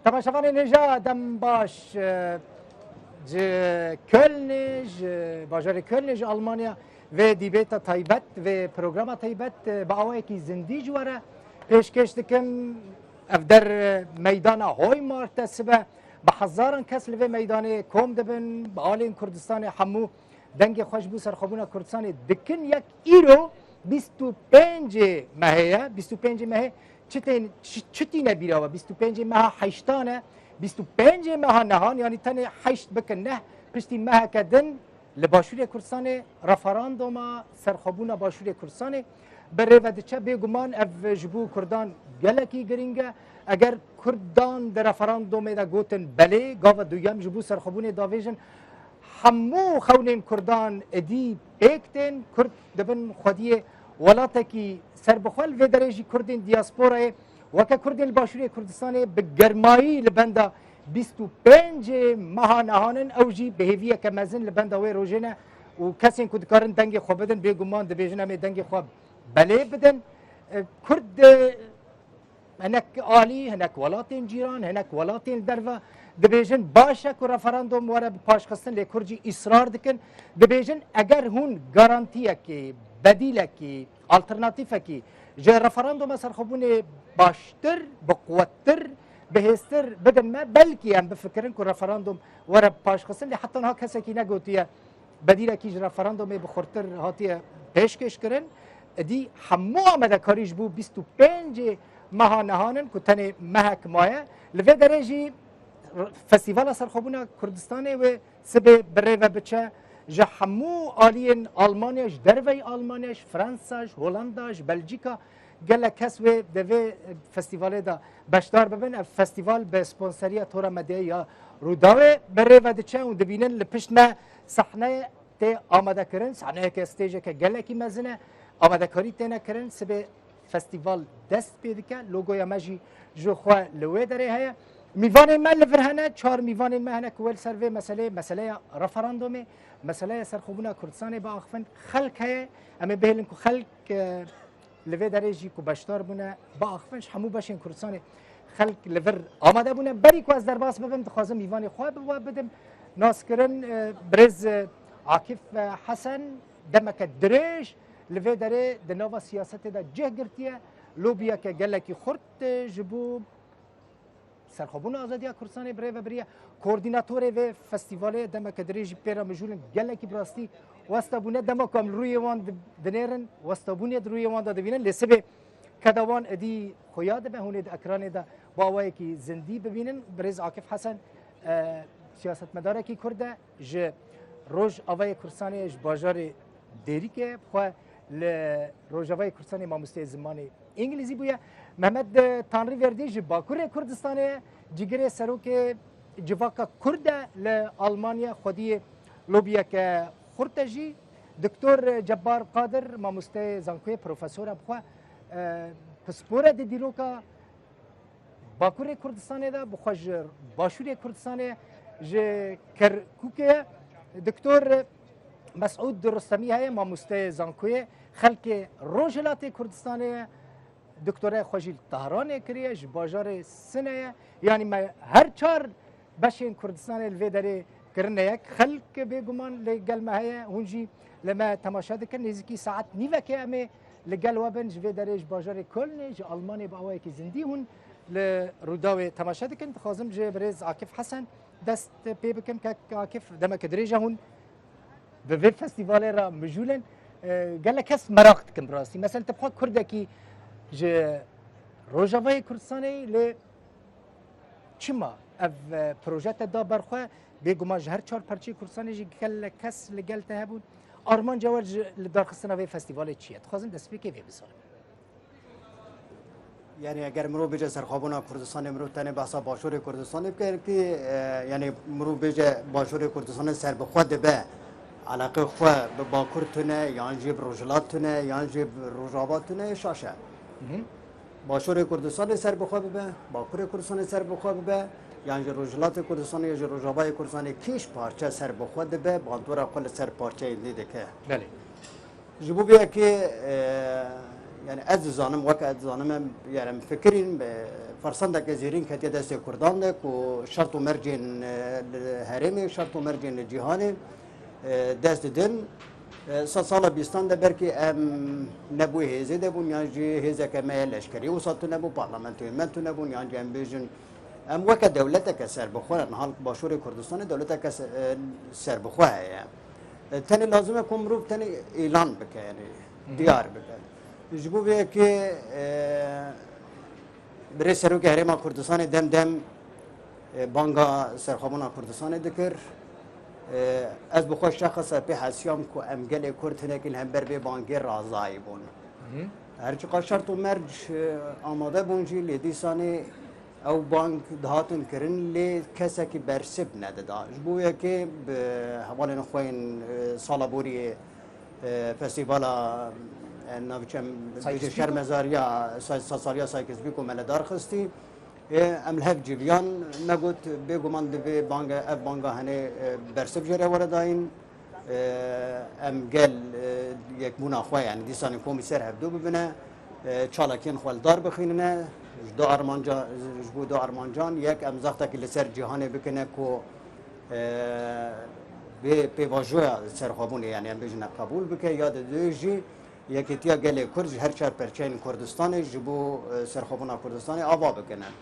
تماشاوان نجا دم باش ج کلنج باجار کلنج آلمانیا و دیبیتا تایبت و پروگرام تایبت با آوایی که زندی جواره پیشکش دکم اف در میدان های مرتسبه به هزاران کس لوی میدان کوم دبن با آلین کردستان همو دنگ خوش بو سرخوبون کردستان دکن یک ایرو 25 ماهه 25 ماهه چتی نبیره و 25 ماه هشتانه 25 ماه نهان یعنی تنه هشت بکن نه پشتی ماه کدن لباشور کردستان رفراندوم سرخوبون باشور کردستان بره و دچه بگمان اف جبو کردان گلکی گرینگه اگر کردان در رفراندوم دا گوتن بله گاو دویم جبو سرخوبون داویجن همو خونیم کردان ادی بیکتن کرد دبن خودی ولاتی سر بخوال و درجی کردین دیاسپورای وکه کردین باشوری کردستان به گرمایی لبنده 25 ماه نهانن اوجی بهویه که مزن لبنده و روزنه و کسی که کارن دنگ خواب بدن بگمان دبیجن همه دنگ خواب بله بدن کرد هناك عالی هناك ولاتین جیران هناك ولاتین دروا دبیجن باشه که رفراندوم واره پاش خستن لکرجی اصرار دکن دبیجن اگر هون گارانتیه که بدیله که آلترناتیفه که جه رفراندوم سرخوبون باشتر بقوتر بهستر بدن ما بلکی هم بفکرن که رفراندوم واره پاش خستن حتی ها کسی که نگوتیه بدیله که جه رفراندوم بخورتر هاتیه پیشکش کرن دی همو آمده کاریش بو 25 ماه نهانن که تنه مهک مایه لوی درجی فستیوال سرخوبون کردستان و سبه بره و بچه جه همو آلین آلمانیش دروی آلمانیش فرانساش هولنداش بلژیکا گله کس و دوی فستیوال دا بشدار ببین فستیوال به سپانسری تورا مدیه یا روداوه بره و دچه و دبینن لپشنا صحنه ته آماده کرن صحنه که استیجه که گله کی مزنه آماده کاری ته نکرن سبه فستیوال دست پیدا که لوگویا مجی جو خو لوی داره هيا میوان ما لفرهنه چهار میوان ما هنه کول سروی مسئله رفراندومه مسئله سرخوبونه کردستان با آخفن خلق هيا اما بهلن کو خلق لوی درجی کو بشتار بونه با آخفنش همو باشین کردستان خلق لور آماده بونه بری کو از درباس ببم تخوازم میوان خو بدم ناس کرن برز عاکف حسن دمک درش لوی داره د نوو سیاست دا جه گرتیه لوبیا که گلکی خورد جبو سرخوبون آزادی کردستان بره و بریه کوردیناتور و فستیوال دمک دریج پیرا مجولن گلکی براستی واستابونه دمکم روی وان دنیرن واستابونه روی وان دبینن لسبه کدوان ادی خویاد به هونه اکران دا باوایی کی زندی ببینن برز عاکف حسن سیاست مداره کی کرده ج روز اوای کردستان باجار دیری که خو ل روجاوای کردستان ماموسته زمان انگلیزی بوده محمد تانری وردی ج باکور کردستان جگر سروک جواکا کرد ل آلمانیا خودی لوبیا که خورتجی دکتر جبار قادر ماموسته زانکوی پروفسور بخو پسپور د دیروکا باکور کردستان دا بخوج باشور کردستان ج کرکوک دکتر مسعود رستمی های ماموسته زانکوی خلق روجلات کردستان دکتر خوشیل طهران کریه باجار سنه یعنی ما هر چهار بشین کردستان الوی داره کرنه یک خلق بگمان لگل ما های هونجی لما تماشا دکن نزدیکی ساعت نیوه که همه لگل وابن جوی داره باجار کلنه جو آلمانی با آوایی که زندی هون لروداوی تماشا دکن تخوازم جو برز عاکف حسن دست پی بکم که عاکف دمک دریجه هون به وی فستیوال را مجولن قال کس مراقت کم راستی مثلا تبخوا کرده کی ج روجاوای کردستانی ل چما اف پروژه دا برخوا بگم هر چهار پرچه کردستانی جی کل کس لگل ته بود آرمان جوار لدارخستنا وی فستیوال چیه خوازم دست بی که وی بسال یعنی اگر مرو بجه سرخوابونا کردستان مرو تنه بحثا باشور کردستان که یعنی مرو بجه باشور کردستان سر بخود به علاقه خواه به باکورتونه یا جیب روجلاتونه یا جیب روجاباتونه شاشه باشور کردستان سر بخواه به باکور کردستان سر بخواه به یا روجلات کردستان یا روجابای کردستان کیش پارچه سر بخواه به باندورا کل سر پارچه دیده که بله جبو بیا که يعني از زانم وک از زانم يعني فكرين فرسندك زيرين كتي دست كردان دك وشرط مرجين الهرمي شرط مرجين الجهاني دست دن سال بیستان ده برکی ام نبوی هزه ده بون یا جی هزه کمه لشکری و ساتو نبو پارلمانتوی من تو نبون یا جی ام بیجن ام وک دولت که سر بخوره نهال باشور کردستان دولت که سر بخوره يعني تاني لازمه کم رو تاني اعلان بکه يعني دیار بکه جبو به که بری سرو که هرما کردستان دم دم بانگا سرخابونا کردستان دکر از بخوش شخص به حسیام کو امگل کرد هنکین هم بر به بانگی رازایی بون هرچی قشرت و مرج آماده بونجی لیدیسانی او بانک دهاتن کرن لی کسی که برسب نداده جبویه که به حوال نخوین سالا بوری فستیوالا نوچم شرمزاریا سالیا سایکس بیکو ملدار خستی ام الهف جیویان نگوت بگمان دبی بانگ اف بانگا هنه برسب جره ورداین ام گل یک مونا خواه یعنی دیسان کمیسر هفدو ببینه چالاکین خوالدار بخینه دو ارمانجان یک ام زخته که لسر جهانه بکنه که به پیواجویا سرخوابونه یعنی ام بجنه قبول بکه یاد دویجی یکی تیا گله کرد هر چهار پرچین کردستان جبو سرخوابونا کردستان آوا بکنن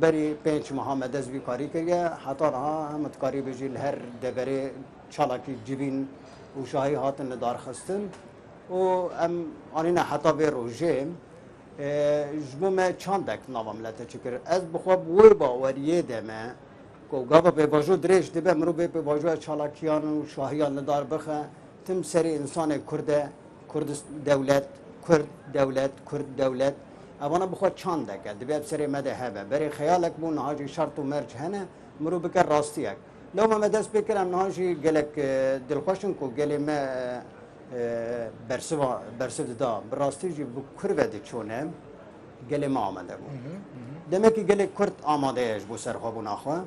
بری 5 ماه مدز بیکاری کریه حتی رها همت کاری بجیل هر دبره چالاکی جبین و شاهی هاتن دار خستن و ام آنینا حتی به روژه جبو ما چاندک نوا ملت چکر از بخواب وی باوریه دمه که گابا به واجو درش دبه مرو به واجو چالاکیان و شاهیان دار بخه تم سری انسان کرده کرد دولت اوانا بخواد چاند کرد دبی بسری مده هبه بری خیالک بون نهاجی شرط و مرج هنه مرو بکر راستیک لو ما دست بکرم نهاجی گلک دلخوشن کو گلی ما برسو دا براستی جی بکر وده چونه گلی ما آمده بود دمه که گلی کرد آماده اش بو سرخوابون آخواه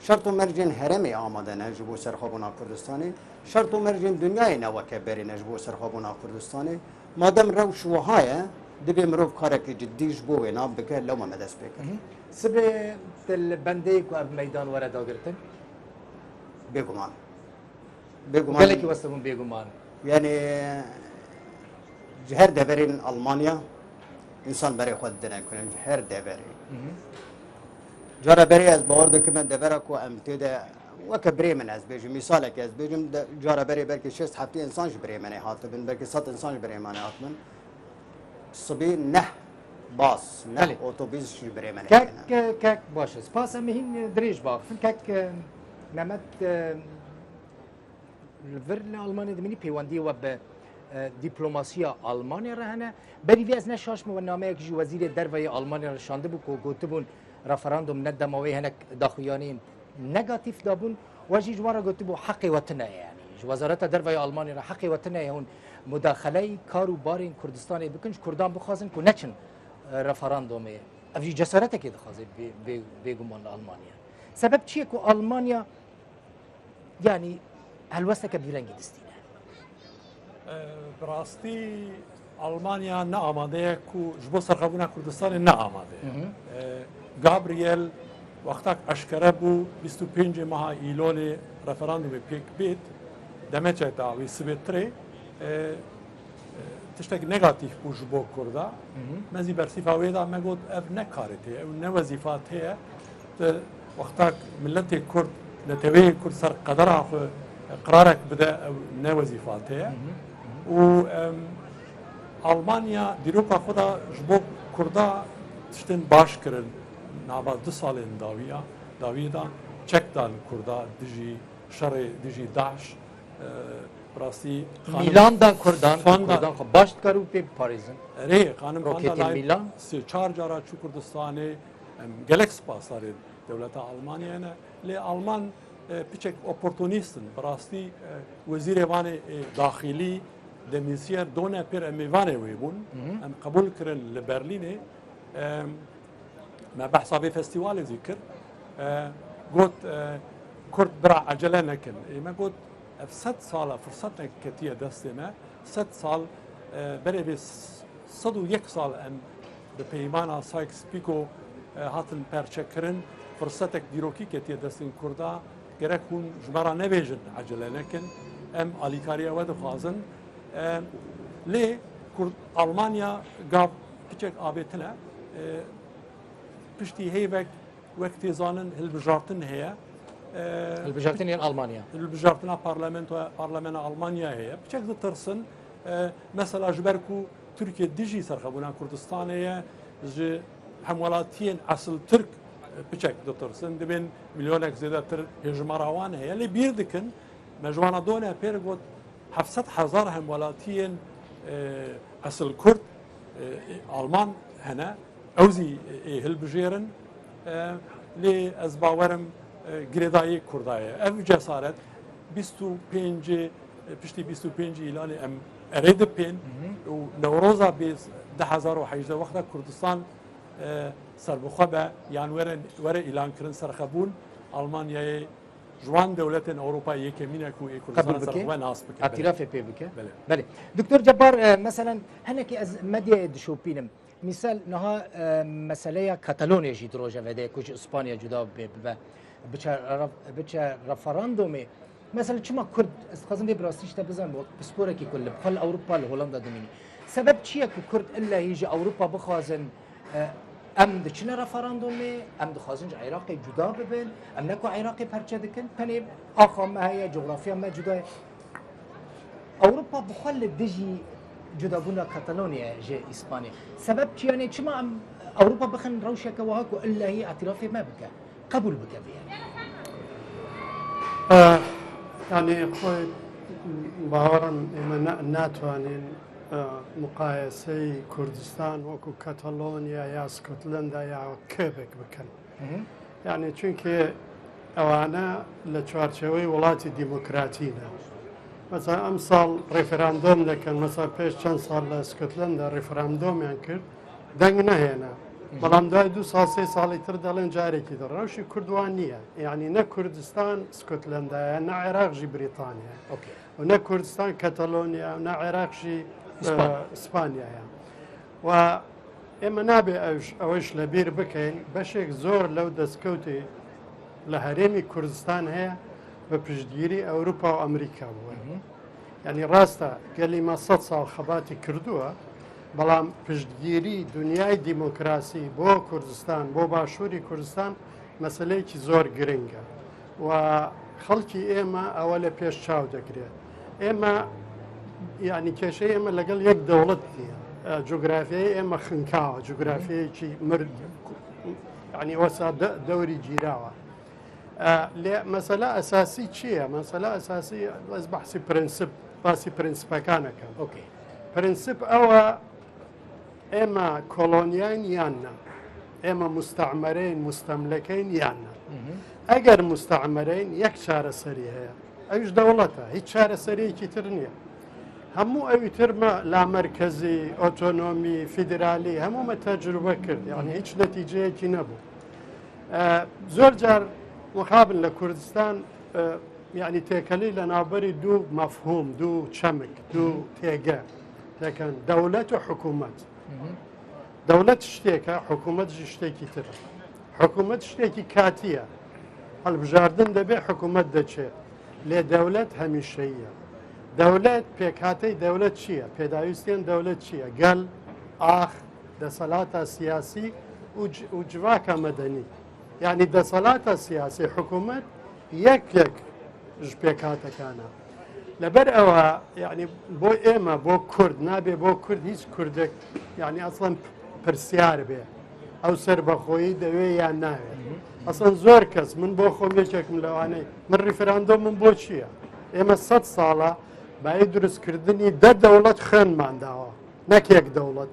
شرط و مرجین هرمی آماده نه جبو سرخوابونا کردستانی شرط و مرجین دنیای نوکه بری نجبو سرخوابونا کردستانی مادم روش وهای دبی مروف کاره که جدیش بوی ناب بکه لو ما مدست بکر سبه تل بنده کو اب میدان ورد آگرتن بگمان گلکی وستمون بگمان یعنی جهر دبرین آلمانیا انسان برای خود دنه کنن جهر دبری جارا بری از باورد که من دبره کو امتیده وک بريمن از بيجم مثالك از بيجم جارا بري بركي 6 هفتي انسان بريمن هاتبن بركي 100 انسان بريمن هاتبن صبي نه باص نه اتوبيس بريمن كك باش سپاس مهين دريج باخن كك نمت الفرل المانيا دمني بيواندي وب دیپلماسیا آلمانیا رهنه بری وی از نشاش مو نامه که وزیر دروی آلمانیا رشانده بو کو گوتبون رفراندوم ندموي هناك داخویانین نگاتیف دابون واجی جوارا گوتی بو حق وطنه یعنی وزارت دروی آلمانی را حق وطنه هون مداخله کارو بارین کردستان بکنج کردان بخوازن کو نچن رفراندومه افجی جسارت که دخوازه بگمان آلمانیا سبب چیه کو آلمانیا یعنی هلوسته که بیرنگی دستینه براستی آلمانیا نه آماده کو جبو سرخابونا کردستان نه آماده گابریل وقتا اشکره بو 25 ماه ایلول رفراندوم پیک بیت دمچه داوی سبتره تشتک نگاتیف بو جبو کردا مزی برسیفا ویدا مگود اف نکارته او نوزیفاته وقتا ملت کرد نتوی کرد سر قدره قرارك بدا نوزيفاته و المانيا ديروكا خدا جبو كردا تشتن باش كرن نابا 2 سالين داويدا تشك دال كردا دجي شري دجي داعش براسي ميلان دا كردان باش كارو بي باريزن ري قانون ميلان سي 4 جارا چو كردستاني گلكس باساري دولت المانيا لي المان پیچک اپورتونیستن براستی وزیر وان داخلی دمیسیر دونه پر امیوانه ویبون ام قبول کرن لبرلینه ما بحثا به فستیوال ذکر قلت كرد برا عجله نكن ما قلت في 6 سال فرصتنا كتير دستنا 6 سال بري بس 101 ساڵ ئەم بە پەیمانە سایکس پیکۆ هاتن پەرچەکردن فرسەتێک دیرۆکی کە تێدەستین کووردا گەرەک هون ژمارە نەبێژن عجلە نەکەن ئەم ئالیکاریەوە دەخوازن لێ ئەڵمانیا گاو کچێک ئابێتنە پشتی هەیڤێک وەک تێزانن هەلبژارتن هەیە البژارتنی ئەڵمانیا هەلبژارتنا پارلەمێنە ئەڵمانیا هەیە بچێک دەترسن مەسەلا ژبەرک و تورکیە دژی سەرخەبوونا کوردستانەیە ji hemwelatiyên esil Türk piçek ditirsin dibên milyoneke zêdetir hêjimarawan heye lê bîr dikin me ji wana donê pêr got 700,000 hemwelatiyên esil Kurd Alman hene ew zî hilbijêrin lê ez bawerim girêdayê Kurda ye ev cesaret 25 piştî 25 îlanê em erê dipên û Newroza bê 2018 wexta Kurdistan serbixwe be yan were îlankirin serxebûn Almanyayê ji wan dewletên Ewropayê yekemînek û Kurdistan serxwe nas bike. اعترافê pê bike. Belê. Doktor Cebbar mesela henekî ez medyayê dişopînim. Misal niha meseleya Katalonyayê jî dirojevede ku ji İspanya cuda bibe biçe referandumê mesela çima Kurd ez dixwazim vê bi rastî ji te bizanim pisporekî ku li xwe li Ewropa li Hollanda dimînî sebep çi ye ku Kurd illahî ji Ewropa bixwazin em diçine referandumê em dixwazin ji Iraqê cuda bibin em ne ku Iraqê perçe dikin tenê axa me heye coğrafya me cuda ye Ewropa bixwe li dijî cudabûna Katalonyayê ji İspanyê sebep çi yani çima em Ewropa bixin rewşeke wiha ku illahî etirafê me bike qebûl bike vê يعني خۆی باوەڕم ئێمە ناتوانین مقایسەی کوردستان وەکو کەتەلۆنیا یا سکۆتلەندا یا کێبێک بکەن یعنی چونکە ئەوانە لە چوارچەوەی وڵاتی دیموکراتینە مەسا ئەم ساڵ ڕێفراندۆم دەکەن مەسا پێش چەند ساڵ لە سکۆتلەندا ڕێفراندۆمیان کرد دەنگ نەهێنا بەڵام دوای 2 ساڵ 3 ساڵی تر دەڵێن جارێکی دە ڕەوشی کوردوان نییە یعنی نە کوردستان سکۆتلەندایە نە عێراقژی بریتانیا و نە کوردستان کەتەلۆنیا و نە عێراقژی ئیسپانیایە و ئێمە نابێ ئەوەش لە بیر بکەین بەشێک زۆر لەو دەستکەوتی لە هەرێمی کوردستان هەیە بە پشتگیری ئەوروپا و ئەمریکا بووە یعنی ڕاستە گەلیمە 100 ساڵ خەباتی کردووە بەڵام پشتگیری دنیای دیموکراسی بۆ کوردستان بۆ باشووری کوردستان مەسلەیەکی زۆر گرنگە و خەڵکی ئێمە ئەوە لە پێش چاو دەگرێت ئێمە یعنی کێشەی ئێمە لەگەڵ یەک دەوڵەت نیە جوگرافیای ئێمە خنکاوە جوگرافیەیەکی مرد ینی وەسا دەوری گیراوە لێ مەسەلا ئەساسی چییە؟ مەسەلا ئەساسی ئەس بەحسی پرینسپ باسی پرینسپەکانەکەم پرینسپ ئەوە ئێمە کۆلۆنیان یاننا ئێمە مستعمەرەین مستەملەکەین یاننا ئەگەر مستعمەرەین یەک چارەسەری هەیە ئەوش دەوڵەتە هیچ چارەسەریەکی تر نییە هەموو ئەوی ترمە لامەرکەزی ئۆتۆنۆمی فیدرالی هەموومە تەجروبە کرد یعنی هیچ نەتیجەیەکی نەبوو زۆر جار مخابن لە کوردستان یعنی تێکەلی لە ناوبەری دوو مەفهوم دوو چەمک دوو تێگە دەکەن دەوڵەت و حکوومەت دەوڵەت شتێکە حکوومەتژی شتێکی ترە حکوومەت شتێکی کاتیە هەڵبژاردن دەبێ حکوومەت دەچێت لێ دەوڵەت هەمیشەیە دەوڵەت پێکهاتەی دەوڵەت چییە؟ پێداویستیان دەوڵەت چییە؟ گەل ئاخ دەسەڵاتە سیاسی و جواکە مەدەنی یعنی دەسەڵاتە سیاسی حکوومەت یەکێک ژ پێکهاتەکانە لەبەر ئەوە یعنی بۆ ئێمە بۆ کورد نابێ بۆ کورد هیچ کوردێک یعنی ئەسڵەن پرسیار بێ ئەو سەربەخۆیی دەوێ یان ناوێت ئەسڵەن زۆر کەس من بۆ خۆم یەکێکم لەوانەی من ریفراندۆم من بۆ چییە؟ ئێمە 100 ساڵە بای دروستکردنی دە دەوڵەت خوێنمانداوە نەکێک دەوڵەت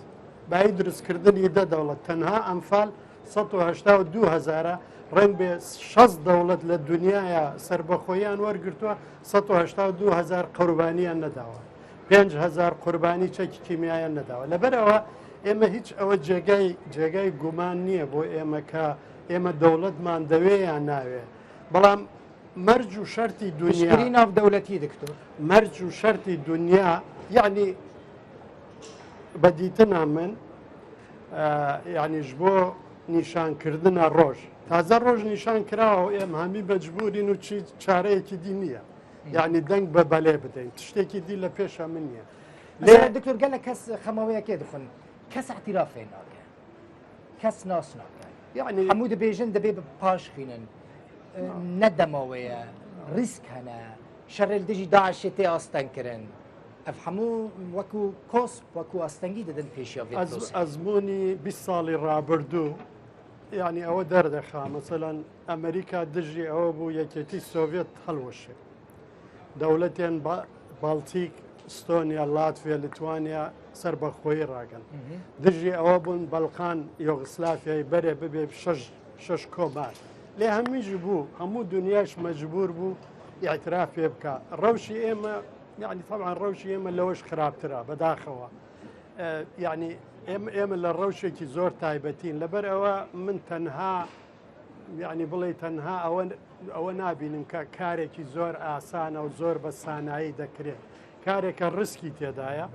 بای دروستکردنی دە دەوڵەت تەنها ئەمفال 1970 ڕنگ بێ 6 دەوڵەت لە دنیاە سربەخۆیان وەرگرتووە 1970 قوربانیان نەداوە 5,000 قوربانی چەکی کیمیایان نەداوە لەبەرەوە ئێمە هیچ ئەوە جێگای گومان نییە بۆ ئێمە کە ئێمە دەوڵەتمان دەوێ یان ناوێ بەڵام مەرج و شەرتی دنیا ناو دەوڵەتی دکتۆر مەرج و شەرتی دنیا یعنی بەدیتنا من یعنی ji بۆ نیشانکردنە ڕۆژ تازە ڕۆژ نیشان کراوە ئێمە هەمی بەجبورین و چی چارەیەکی دی نییە یعنی دەنگ بە بەلێ بدەین شتێکی دی لە پێشە من نییە مثلا دکتور قال کس خماوية كده خن کس اعتراف ناكن کس ناس ناكن یعنی حمود بيجن دبي باش خينن ندموية ريسك هنا شر الدجي داعش تي استنكرن افهمو وكو كوسب وكو استنجي ددن فيشيا في ئەزمموی 20 ساڵی ڕابردوو یعنی ئەوە دەردەخا مثلەن ئەمریکا دژی ئەوە بوو یەکێتی سۆڤێت هەڵوەشێ دەوڵەتیان باڵتیک ستۆنیا لاتڤیا لیتوانیا سەر بەخۆی ڕاگەن دژی ئەوە بوون بەڵقان یۆغسلافیای بەرێ ببێ شش کۆمار لێ هەمیژی بوو هەموو دنیاش مەجبور بوو ئاعتراف پێ بکە ڕەوشی ئێمە یعنی طبعا ڕەوشی ئێمە لەوەش خراپترە بەداخەوە یعنی ئێمە لە ڕەوشێکی زۆر تایبەتین لەبەر ئەوە من تەنها یعنی بڵێ تەنها ئەوە نابینم کە کارێکی زۆر ئاسانە و زۆر بە سانایی دەکرێت کارێکە ڕسکی تێدایە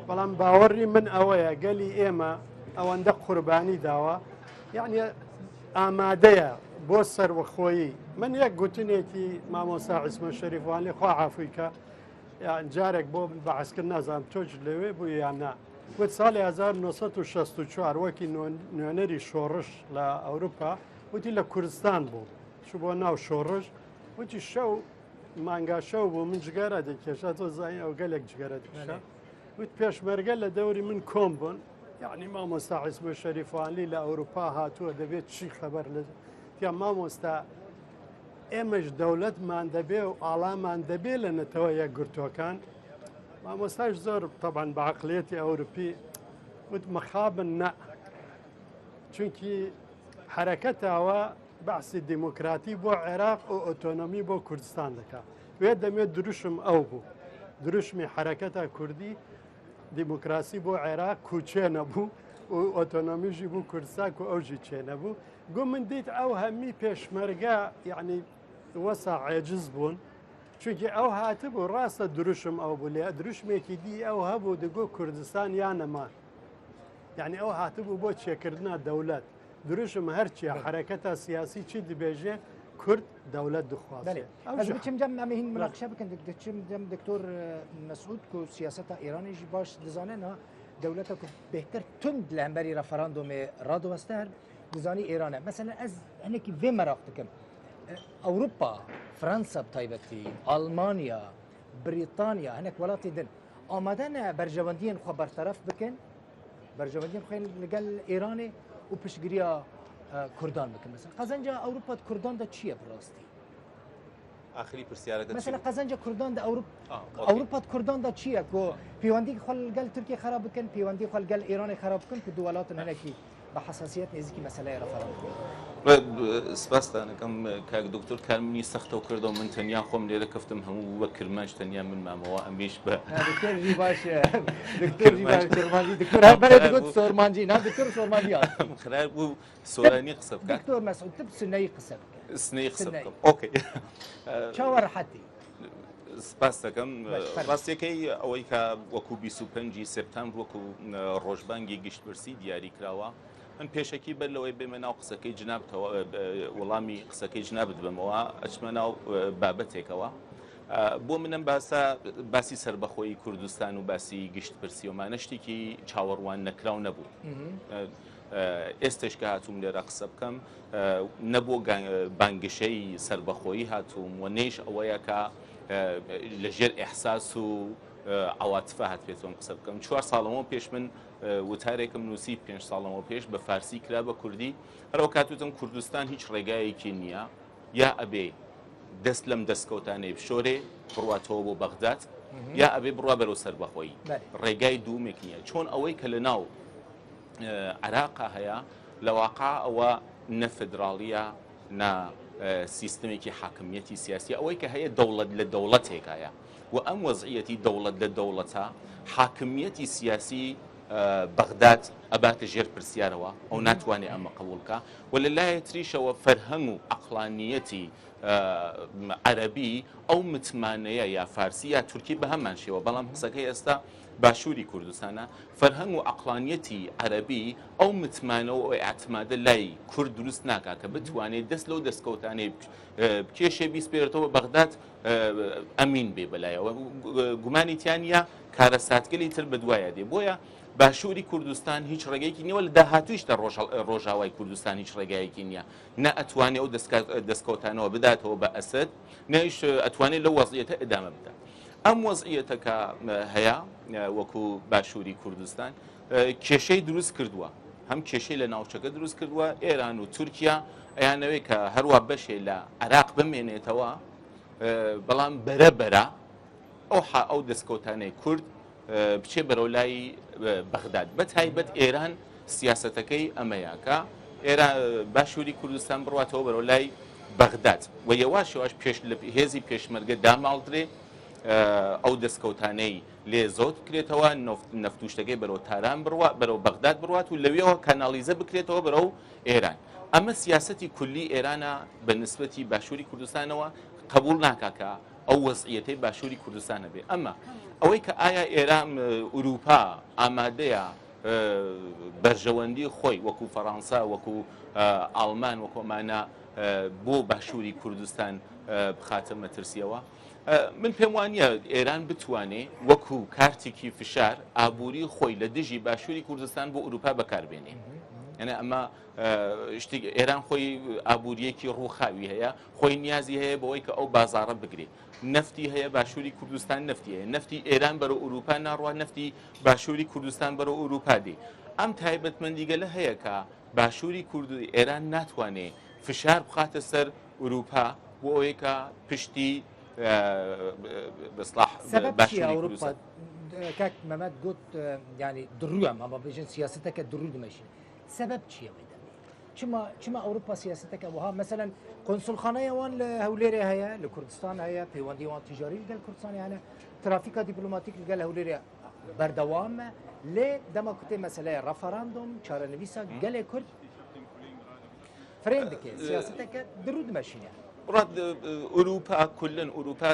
بەڵام باوەڕی من ئەوەیە گەلی ئێمە ئەوەندە قوربانی داوە یعنی ئامادەیە بۆ سەربەخۆیی من یەک گوتنێکی مامۆستا عیسمە شەریفوانی خوا عافویکە جارێک بۆ بەعسکرد نازانم تۆج لەوێ بوو یان نا وت ساڵی 1964 وەکی نوێنەری شۆڕش لە ئەوروپا وتی لە کوردستان بوو چوو بۆ ناو شۆڕش وتی شەو مانگا شەو بوو من جگەرە دەکێشە تۆ زانین ئەو گەلێک جگەرە دەکێشە وت پێشمەرگە لە دەوری من کۆم بوون یعنی مامۆستا عیسمە شەریفوانی لە ئەوروپا هاتووە دەبێت چی خەبەر لە یا مامۆستا ئێمەش دەوڵەتمان دەبێ و ئاڵامان دەبێ لە نەتەوە یەک گرتوەکان مامۆستاش زۆر طبعاً بە عەقڵیەتی ئەوروپی وت مەخابن نە چونکی حرەکەتەوە بەعسی دیموکراتی بۆ عێراق و ئۆتۆنۆمی بۆ کوردستان دەکات وێ دەمێت دروشم ئەو بوو دروشمی حرەکەتە کوردی دیموکراسی بۆ عێراق کوچێ نەبوو و ئۆتۆنۆمیژی بوو کوردستان و ئەوژی چێ نەبوو گو من دیت ئەو هەمی پێشمەرگە یعنی وەسا عێجز بوون چونکی ئەو هاتبوو ڕاستە دروشم ئەو بوو لێ دروشمێکی دی ئەو هەبوو دەگۆ کوردستان یان نەمان یعنی ئەو هاتبوو بۆ چێکردنا دەوڵەت دروشم هەرچیە حرەکەتە سیاسی چی دبێژێ کورد دەوڵەت دخوازێ بس بچم جم ئەمە هین مناقشە بکەن دچم جم دکتۆر مەسعود و سیاسەتە ئێرانیش باش دەزانێنە دەوڵەتە کو بهتر تند لە هەمبەری ڕەفەراندۆمێ ڕادوەستە هەر دزانی ئێرانە مثلا ئەس هەنێکی vê merak dikim ئەوروپا فرانسا بتایبەتی ئەڵمانیا بریتانیا هەنێک وڵاتی din ئامادە نه بەرژەوەندیان خۆ بەرتەرەف بکەن بەرژەوەندیان خۆیان لەگەل ئێرانێ و پشتگیریە کوردان بکەن مثلا قەزەنجە ئەوروپا کوردان دا چییە بڕاستی آخری پرسیارەکە مثلا قەزەنجە کوردان دا ئەوروپا کوردان دا چییە کۆ پەیوەندی خۆ لەگەل تورکیە خراپ بکەن پەیوەندی خۆ لەگەل ئێرانی خراپ بکەن کە دوو وڵاتن هەنێکی بە حساسیت نزیکی مەسەلەی ڕەفەراندۆ سپاسدانەکەم کاک دکتۆر کارمنی سەختە و کردەوە من تەنیا خۆم لێرە کەفتم هەموو وە کرمانش تەنیا من مامەوە ئەمێش بە سۆرمانجی نا دکتۆر سۆرمانجیان خراپ بوو سۆرانی قسە بکە دکتۆر مەسعود تب سنەی قسە بکە سنەی قسە بکەم ئۆکەی چاوە ڕەحەتی سپاس دەکەم ڕاستیەکەی ئەوەی کە وەکو 25 سپتامبر وەکو ڕۆژبانگی گشتبرسی دیاری کراوە من پێشەکی بەر لەوەی بێمە ناو قسەکەی جنابتەوە وەڵامی قسەکەی جنابت بمەوە ئەچمە ناو بابەتێکەوە بۆ منم باسی سربەخۆی کوردستان و باسی گشتپرسیۆمانە شتێکی چاوەڕوان نەکراو نەبوو ئێستش کە هاتووم لێرە قسە بکەم نەبوو بانگشەی سربەخۆیی هاتووم و نێش ئەوەیە کە لەژێر ئێحساس و عواتفە هات پێتۆم قسە بکەم 4 ساڵەوە پێش من وتارێکم نووسی 5 ساڵەوە پێش بە فارسی کرا بە کوردی هەرەوە کاتوتم کوردستان هیچ ڕێگایەکی نییە یا ئەبێ دەست لەم دەستکەوتانەی بشۆرێ بڕواتەوە بۆ بەغداد یا ئەبێ بڕوا بەرەو سەربەخۆیی ڕێگای دوومێک نییە چۆن ئەوەی کە لە ناو عێراقا هەیە لە واقع ئەوە نە فێدراڵیە نە سیستمێکی حاکمیەتی سیاسی ئەوەی کە هەیە دەوڵەت لە دەوڵەتێکایە و ئەم وەزعیەتی دەوڵەت لە دەوڵەتە حاکمیەتی سیاسی بەغداد ئەباتە ژێر پرسیارەوە ئەو ناتوانێت ئەمە قبولکە و لە لایە تریشەوە فەرهەنگ و عەقلانیەتی عەرەبی ئەو متمانەیە یا فارسی یا تورکی بە هەمان شێوە بەڵام قسەکەی ئێستا باشووری کوردستانە فەرهەنگ و عەقلانیەتی عەرەبی ئەو متمانەوە ئەو ئاعتمادە لای کورد دروست ناکا کە بتوانێت دەست لەو دەستکەوتانەی کێشێ بیسپێرێتەوە بەغداد ئەمین بێ بەلایەوە گومانی تیانە کارە ساتگەلی تر بەدوایە دێ بۆیە باشووری کوردستان هیچ ڕێگەیەکی نییە لە داهاتوویشتە ڕۆژاوای کوردستان هیچ ڕێگایەکی نییە نە ئەتوانێت ئەو دەستکەوتانەوە بداتەوە بە ئەسد نەیش ئەتوانێت لەو وەزعیەتە ئەدامە بدات ئەم وەزعیەتە کە هەیە وەکو باشووری کوردستان کێشەی دروست کردووە هەم کێشەی لە ناوچەکە دروست کردووە ئێران و تورکیا ئەیانەوەی کە هەروە بەشێ لە عێراق بمێنێتەوە بەڵام بەرەبەرە ئەو دەستکەوتانەی کورد بچێ بەرەو لای بەغداد بە تایبەت ئێران سیاسەتەکەی ئەمەیەکە ئێران باشووری کوردستان بڕاتەوە بەرەو لای بەغداد و یەواشەوەش پێش لە هێزی پێشمەرگە داماڵدرێ ئەو دەستکەوتانەی لێ زۆت بکرێتەوە نەفتوشتەکەی بەرەو تاران بڕوات بەرەو بەغداد بڕات و لەوێەوە کانالیزە بکرێتەوە بەرەو ئێران ئەمە سیاسەتی کولی ئێرانە بە نسبەتی باشووری کوردستانەوە قبول ناکاکە ئەو وەزعیەتەی باشووری کوردستانە بێ ئەمە ئەوەی کە ئایا ئێران ئوروپا ئامادەیە بەرژەوەندی خۆی وەکو فەڕەنسا وەکو ئاڵمان وەکۆمانە بۆ باشووری کوردستان بخاتە مەترسیەوە من پێم وانە ئێران بتوانێت وەکو کارتێکی فشار ئابووری خۆی لە دژی باشووری کوردستان بۆ ئوروپا بەکاربێنێ یعنی ئەمە شتی ئێران خۆی ئابوووریەکی ڕووخاوی هەیە خۆی نیازی هەیە بەوەی کە ئەو بازاڕە بگرێت نفتی هەیە باشووری کوردستان نفتی هەیە نفتی ئێران بەرەو ئوروپا ناڕوە نفتی باشووری کوردستان بەرەو ئوروپا دێ ئەم تایبەتمەندیگەلە هەیە کە باشووری کورد ئێران ناتوانێت فشار بخاتە سەر ئوروپا بۆ ئەوەی کە پشتی بەسڵاح باشووری کوردستان کاک مەمەد گوت ینی دڕووە ئەمە بێژن سیاسەتەکە دڕوو دمەشین سەبەب چییە چما ئەوروپا سیاسەتەکە وها مثلەن قۆنسولخانەیەوان لە هەولێرێ هەیە لە کوردستان هەیە پەیوەندیوان تیجاری لەگەڵ کوردستانی هەیە ترافیکا دیپلۆماتیک لەگەڵ هەولێرێ بەردەوامە لێ دەما کوتێ مەسەلەیە ڕەفەراندۆم چارەنویسە گەلێ کورد فرێن دکێ سیاسەتەکە دڕوو دمەشینە ڕات ئوروپا کولن ئوروپا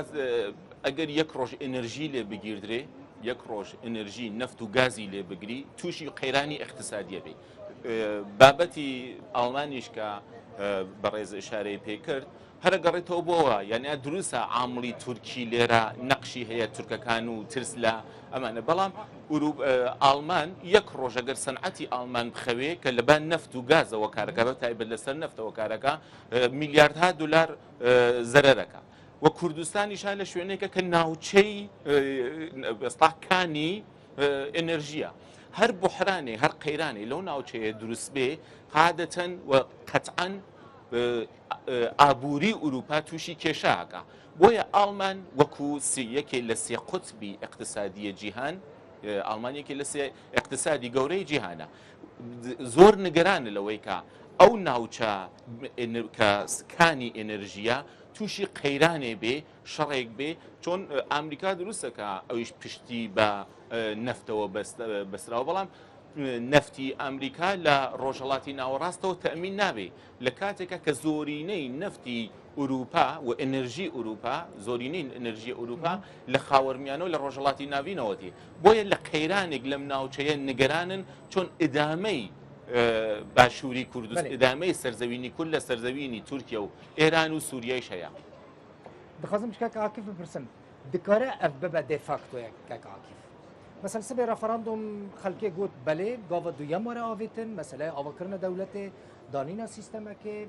ئەگەر یەک ڕۆژ ئەنەرژی لێ بگیردرێ یەک ڕۆژ ئەنەرژی نەفت و گازی لێ بگری تووشی قەیرانی اقتصادیە بێ بابەتی ئەڵمانیش کە بەڕێز ئشارەی پێکرد هەرە گەڕێتەوە بۆەوە یعنی دروستە عامڵی تورکی لێرە نەقشی هەیە تورکەکان و ترس لە ئەمانە بەڵام ئاڵمان یەک ڕۆژ ئەگەر سەنعەتی ئاڵمان بخەوێ کە لەبان نەفت و گازەوە کارەکە بە تایبەت لەسەر نەفتەوە کارەکە میلیاردها دلار زەرەرەکە و کوردستانیشان لە شوێنێکە کە ناوچەی بەستاحکانی ئەنەرژیە هەر بحرانێ هەر قەیرانێ لەو ناوچەیە دروست بێ قادەتەن و قەتعەن ئابووری ئوروپا تووشی کێشاکە بۆیە ئاڵمان وەکو یەکێ لە سێ قوتبی اقتصادیە جیهان ئاڵمانیەکی لە سێ اقتصادی گەورەی جیهانە زۆر نیگەرانە لەوەی کە ئەو ناوچە کە سکانی ئێنەرژیە تووشی قەیرانێ بێ شەڕێک بێ چۆن ئامریکا دروستەکە ئەویش پشتی بە نەفتەوە بەسراوە بەڵام نەفتی ئەمریکا لە ڕۆژهەڵاتی ناوەڕاستەوە تەمین نابێ لە کاتێکە کە زۆرینەی نەفتی ئوروپا و ئەنەرژی ئوروپا زۆرینەی ئەنەرژی ئوروپا لە خاوەرمیانە و لە ڕۆژهەڵاتی ناوینەوەتی بۆیە لە قەیرانێک لەم ناوچەیە نیگەرانن چۆن ئیدامەی باشووری کوردستان ئیدامەی سەرزەوینی کورد لە سەرزەوینی تورکیا و ئێران و سووریایش هەیە دخوازم کاک عاکف بپرسم دکارە ئەف ببە دێفاکتۆیە کاک عاکف مثلا سبب رفراندوم خلقی گوت بله گاو دویم وره آویتن مثلا آوکرن دولت دانینا سیستمه که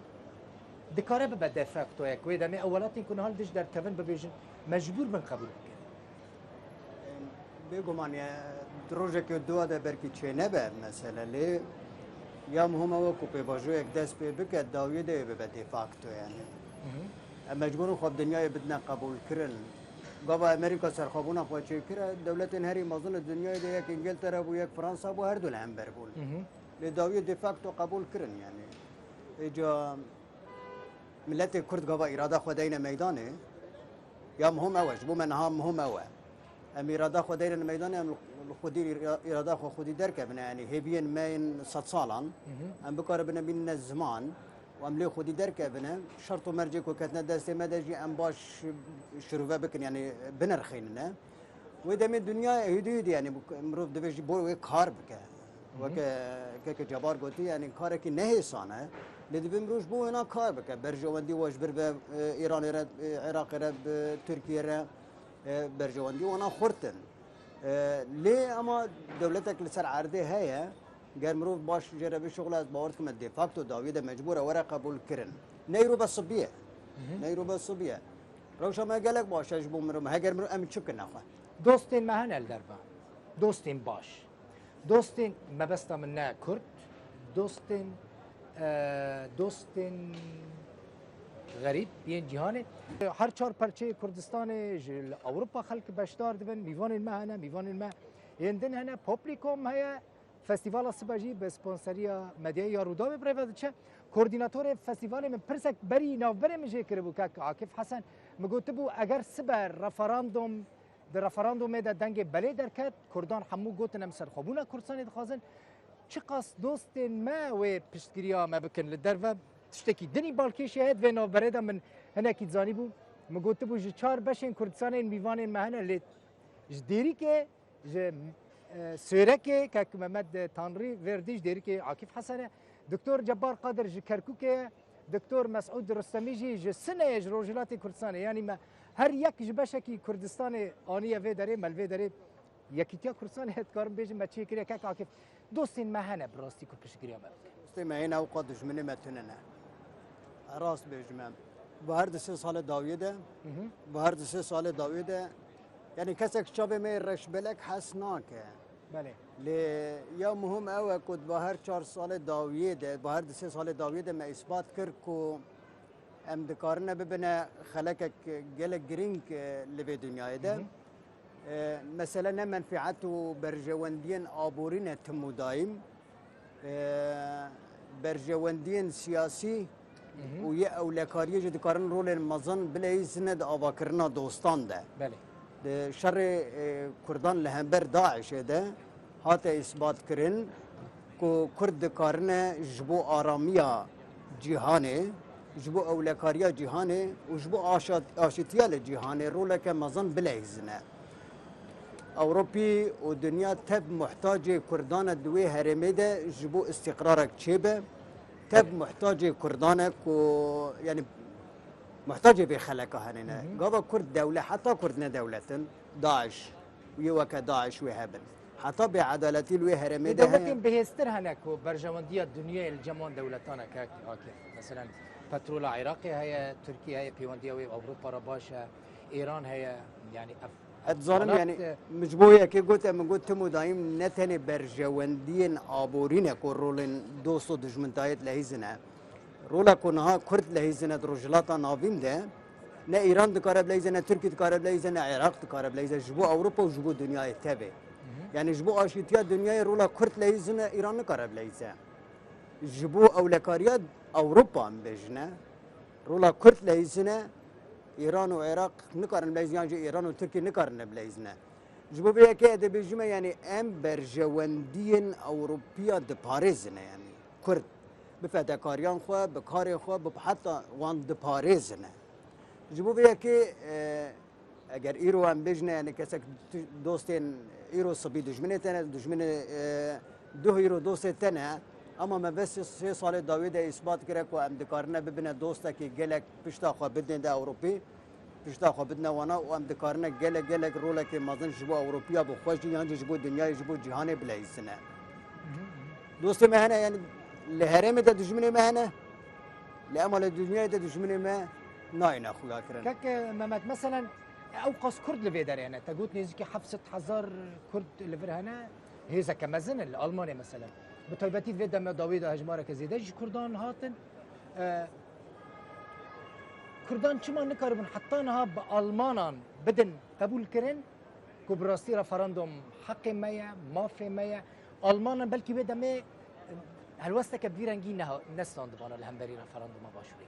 دکاره به دفاکتو یک وی دمی اولات این کنه حال دش در کون ببیجن مجبور من قبول کنه بگو من دروژه که دو ده برکی چه نبه مثلا لی یا مهمه وکو پی باجو یک دست پی بکد داویه ده به دفاکتو یعنی مجبور خواب دنیای بدنا قبول کرن گاو امریکا سرخابونا پاچه کرد دولت هری مازن دنیای ده یک انگلترا و یک فرانسا و هر دول هم بربول لداوی دفاکتو قبول کرن یعنی اجا ملت کرد گاو اراده خودین میدانه یا مهم اوش بو منها مهم اوه ام اراده خو دایر میدان ام خودی اراده خو خودی درک بنا يعني هبين ماين 100 سالان ام بكار بنا بين الزمان وام لي خودي درك بنا شرط مرجي كو كتنا دستي مدجي ام باش شروفه بكن يعني بنرخيننا وده من الدنيا هديد يعني مروف دبش بو كار بك وك كك جبار قلتي يعني كارك نه سانه لدي بمروش بو هنا كار بك برجوندي واش برب ايران رد عراق رد تركيا رد برجوندي وانا خورتن ليه اما دولتك لسر عرضه هي قال مروف باش جرب الشغل از باورتكم الديفاكتو داويده مجبوره ورا قبول كرن نيرو بالصبيه نيرو بالصبيه روشا ما قالك باش اجبو مرو ما قال مرو ام تشك ناخه دوستین مهن الدربا دوستین باش دوستین مبستا من کرد دوستین غریب بین جهانه هر چهار پرچه کردستان جل اوروپا خلق بشدار دبن میوان المهنه میوان المه یندن هنه پوبلیکوم هیا فستیوال سباجی به سپانسریا مدیا یارودام برود چه کوردیناتور فستیوال من پرسک بری نوبر مجه کربو که عاکف حسن مگوت بو اگر سبر رفراندوم در رفراندوم ده دنگ بله درکت کردان همو گوتن هم سرخوبونه کردستان دخوازن چه قاس دوست ما و پشتگیریا ما بکن لدر و تشتکی دنی بالکی شهد و نوبره من هنکی زانی بو مگوت بو چهار بشین کردستان این میوان مهنه لیت جدیری که سورك كاك محمد تانري فيرديش ديريك عاكف حسن دكتور جبار قادر جكركوك دكتور مسعود رستميجي جسنه جروجلات كردستان يعني ما هر يك جبشكي كردستان انيه في دري مل في دري يكيتيا كردستان هتكار بيجي ما تشي كريا كاك عاكف دوستين ما هنا براستي كو بشكريا ما دوستي ما هنا اوقات دشمني ما تننا راس بجمام بهر 3 سال داويده بهر 3 سال داويده يعني كسك شابه ما رش بلك حسناك بله لی یا مهم اوه کد با هر 4 سال داویده با هر 3 سال داویده ما اثبات کرد که ام دکارنه ببینه خلقك گلک گرینگ لبی دنیای ده مثلا نه منفعت و برجواندین آبورین تمو دایم برجواندین سیاسی و یه اولکاریه جو دکارن رول مزن بلای سند آبا کرنا دوستان ده بله شر کردان لهمبر داعش ده هات اثبات کرن کو کرد کارنه جبو آرامیا جهانه جبو اولکاریا جهانه و جبو آشتیال جهانه رولک مزن بلهزنه اوروپی و دنیا تب محتاج کردان دوی هرمه ده جبو استقرارک چیبه تب محتاج کردان کو یعنی محتاج به خلقه هننا قبل كرد دولة حتى كردنا دولة داعش ويوكا داعش وهبن حتى بعدالتي الوهرمي ده دولتين بهستر هناك برجواندية الدنيا الجمون دولتانا كاك مثلا بترول عراقي هي تركيا هي بيواندية اوروبا رباشا ايران هي يعني اتظالم يعني مجبوية كي قلت من قلت تمو دايم نتني برجواندين عبورين كورولين دوستو دجمنتايت لهيزنا رولا كونها كرد لهيزنا رجلاتا نافين ده نه ایران دکارب لیزه نه ترکی دکارب لیزه نه عراق دکارب لیزه جبو اوروپا و جبو دنیای تبه یعنی جبو آشتیا دنیای رولا کرد لیزه نه ایران نکارب لیزه جبو اولکاریا اوروپا هم بجنه رولا کرد لیزه نه ایران و عراق نکارن لیزه یعنی ایران و ترکی نکارن لیزه جبو بیا که ده بجمه یعنی ام برجواندین اوروپیا دپارزنه یعنی کرد بفداکاریان خو بکار خو حتی وان دپارزنه جبو بیا که اگر ایرو هم بجنه یعنی کسک دوستین ایرو صبی دجمنه تنه دجمنه 2 ایرو دوست تنه اما ما بس 3 سال داوید اثبات کرد که ام دکارنه ببینه دوسته که گلک پشتا خو بدن ده اوروپی پشتا خو بدن وانا و ام دکارنه گلک روله که مازن جبو اوروپیا بو خوش یعنی جبو دنیای جبو جهان بلایسنه دوست مهنه یعنی لهرم ده دجمنه مهنه لامال الدنيا ده دجمنه ما ناين اخويا كرن كاك ممات مثلا اوقاس كرد لفيدر يعني تقول نيزكي حفصة حزار كرد لفير هنا هيزا كمزن الالمانيا مثلا بطيبتي فيدا ما داويدا هجمارة كزيدج كردان هاتن كردان چما نكاربن حتى نها بالمانان بدن قبول كرن كبراستي رفراندوم حق مايا مافي مايا المانا بلكي بدا ما هلوسته كبيرنجي نستان دبانا الهمبري رفراندوم باشوري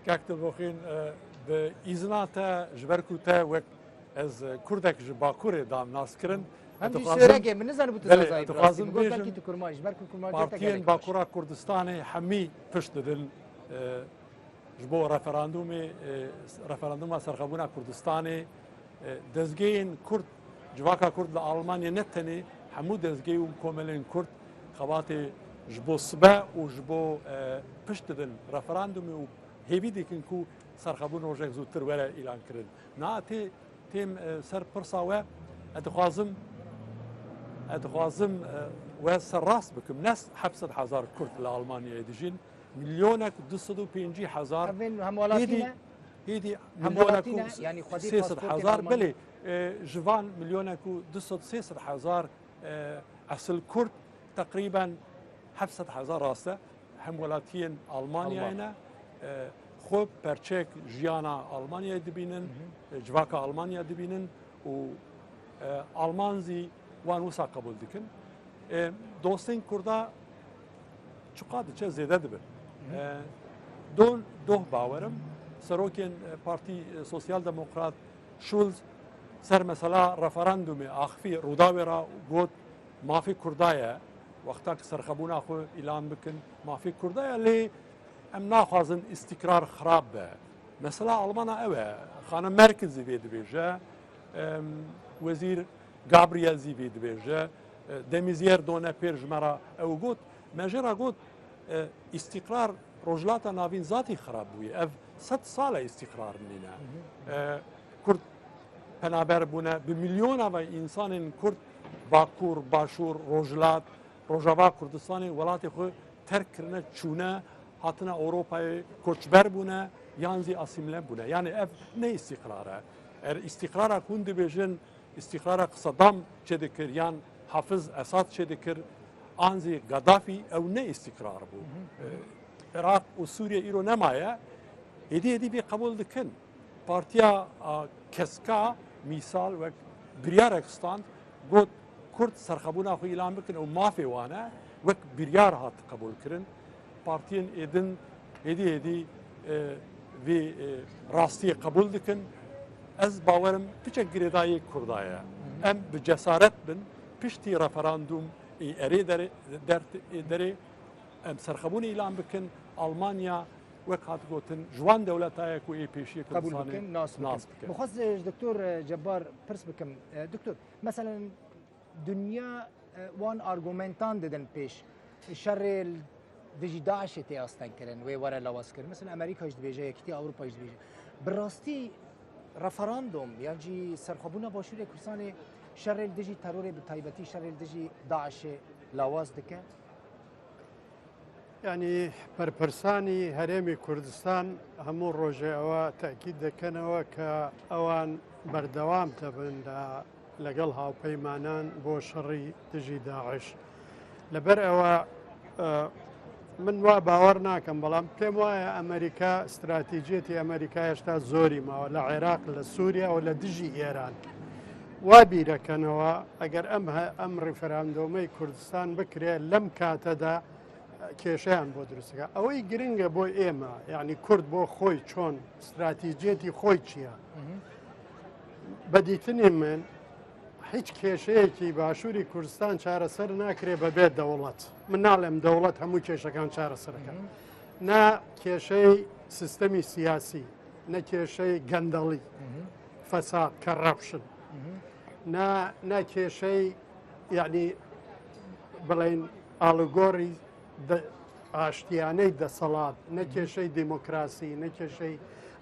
كاكتب وخين بإذناتا جبركوتا وك ez Kurdek ji Bakurê damnaskirin هم جی سرگه من نزن بود بله، زای اتخاذم براستی گفت بیشم. بلکی تو کرمایش برکو کرمایش Partiyên Bakura Kurdistanê hemî pişt didin ji bo referanduma serxebûna Kurdistanê dezgehên Kurd civaka Kurd li Almanya ne tenê hemû dezgeh û komelên Kurd xebatê ji bo sibe û ji bo pişt didin referandumê û hêvî dikin ku serxebûn rojek zûtir were îlan kirin. Na têm ser pirsa we دخوازم و سرراست بکم نس 700,000 کرد لآلمانیا دیجین میلیونک 250,000 همولاتینه هیدی همولاتینه یعنی خودی 300,000 بله جوان میلیونک 300,000 اصل کرد تقریبا 700,000 راسته همولاتین آلمانیا نه خوب پرچک جیانا آلمانیا دبینن جواکا آلمانیا دبینن و آلمانزی وان وسا قبول دکن دوستین کردا چقدر چه زیاده دبن دو باورم سروکین پارتی سوسیال دموکرات شولز سر مثلا رفراندوم آخفی روداوی را گوت مافی کردایه وقتا که سرخبونا خو اعلان بکن مافی کردایه لی ام ناخوازن استقرار خراب به مثلا آلمانا اوه خانه مرکزی بید بیجه وزیر گابریل زیوی دبیجه دمیزیر دونه پیرج مرا او گوت مجرا گوت استقرار رجلاتا ناوین ذاتی خراب بوی اف 100 سال استقرار نینا کرد پنابر بونه بمیلیون و انسان کرد باکور باشور رجلات رجاوا کردستان ولات خو ترک کرنه چونه هاتنا اروپای کوچبر بونه یانزی اسیمله بونه یعنی اف نه استقراره استقرار کند بیجن استقرار صدام چه دکر یان حافظ اساد چه دکر آنزی قدافی او نه استقرار بود عراق و سوریه ایرو نمایه هدی بی قبول دکن پارتیا کسکا مثال و بریارکستان گوت کرد سرخبونا خو اعلان بکن او مافی وانه وک بریار هات قبول کرن پارتین ایدن هدی وی راستی قبول دکن از باورم پیچک گریدایی کردایه ام به جسارت بن پشتی رفراندوم اری داره ام سرخبون اعلان بکن آلمانیا وقت گوتن جوان دولتای کو ای پیشی قبول بکن ناس بکن مخص دکتور جبار پرس بکم دکتور مثلا دنیا وان آرگومنتان دادن پیش شر دجی داعش تی آستن کرن و وره لواس کرن مثلا امریکا اجد بیجه یکتی اروپا اجد بیجه براستی رفراندوم یعنی سرخبونا باشور کردستان شر دجی ترور به تایبتی شر دجی داعش لواز دکه يعني برپرسانی هەرێمی کوردستان هەموو ڕۆژێ ئەوە تاکید دەکەنەوە کە ئەوان بەردەوام دەبن لەگەڵ هاوپەیمانان بۆ شەڕی دژی داعش لەبەر ئەوە من وا باوەڕ ناکەم بەڵام پێم وایە ئەمریکا استراتیجێتی ئەمریکا هێشتا زۆری ماوە لە عێراق لە سووریا و لە دژی ئێران وا بیرەکەنەوە ئەگەر ئەم ڕیفەراندۆمەی کوردستان بکرێ لەم کاتەدا کێشیان بۆ دروستەکە ئەوەی گرنگە بۆ ئێمە یعنی کورد بۆ خۆی چۆن استراتیجێتی خۆی چییە بەدیتنی من هیچ کێشەیەکی باشووری کوردستان چارەسەر ناکرێ بەبێت دەوڵەت من ناڵێم دەوڵەت هەموو کێشەکان چارەسەرەکە نا کێشەی سیستەمی سیاسی نە کێشەی گەندەڵی فەساد کەڕەپشن نا کێشەی یعنی بڵێن ئاڵوگۆڕی ئاشتیانەی دەسەڵات نەکێشەی دیموکراسی نەکێشەی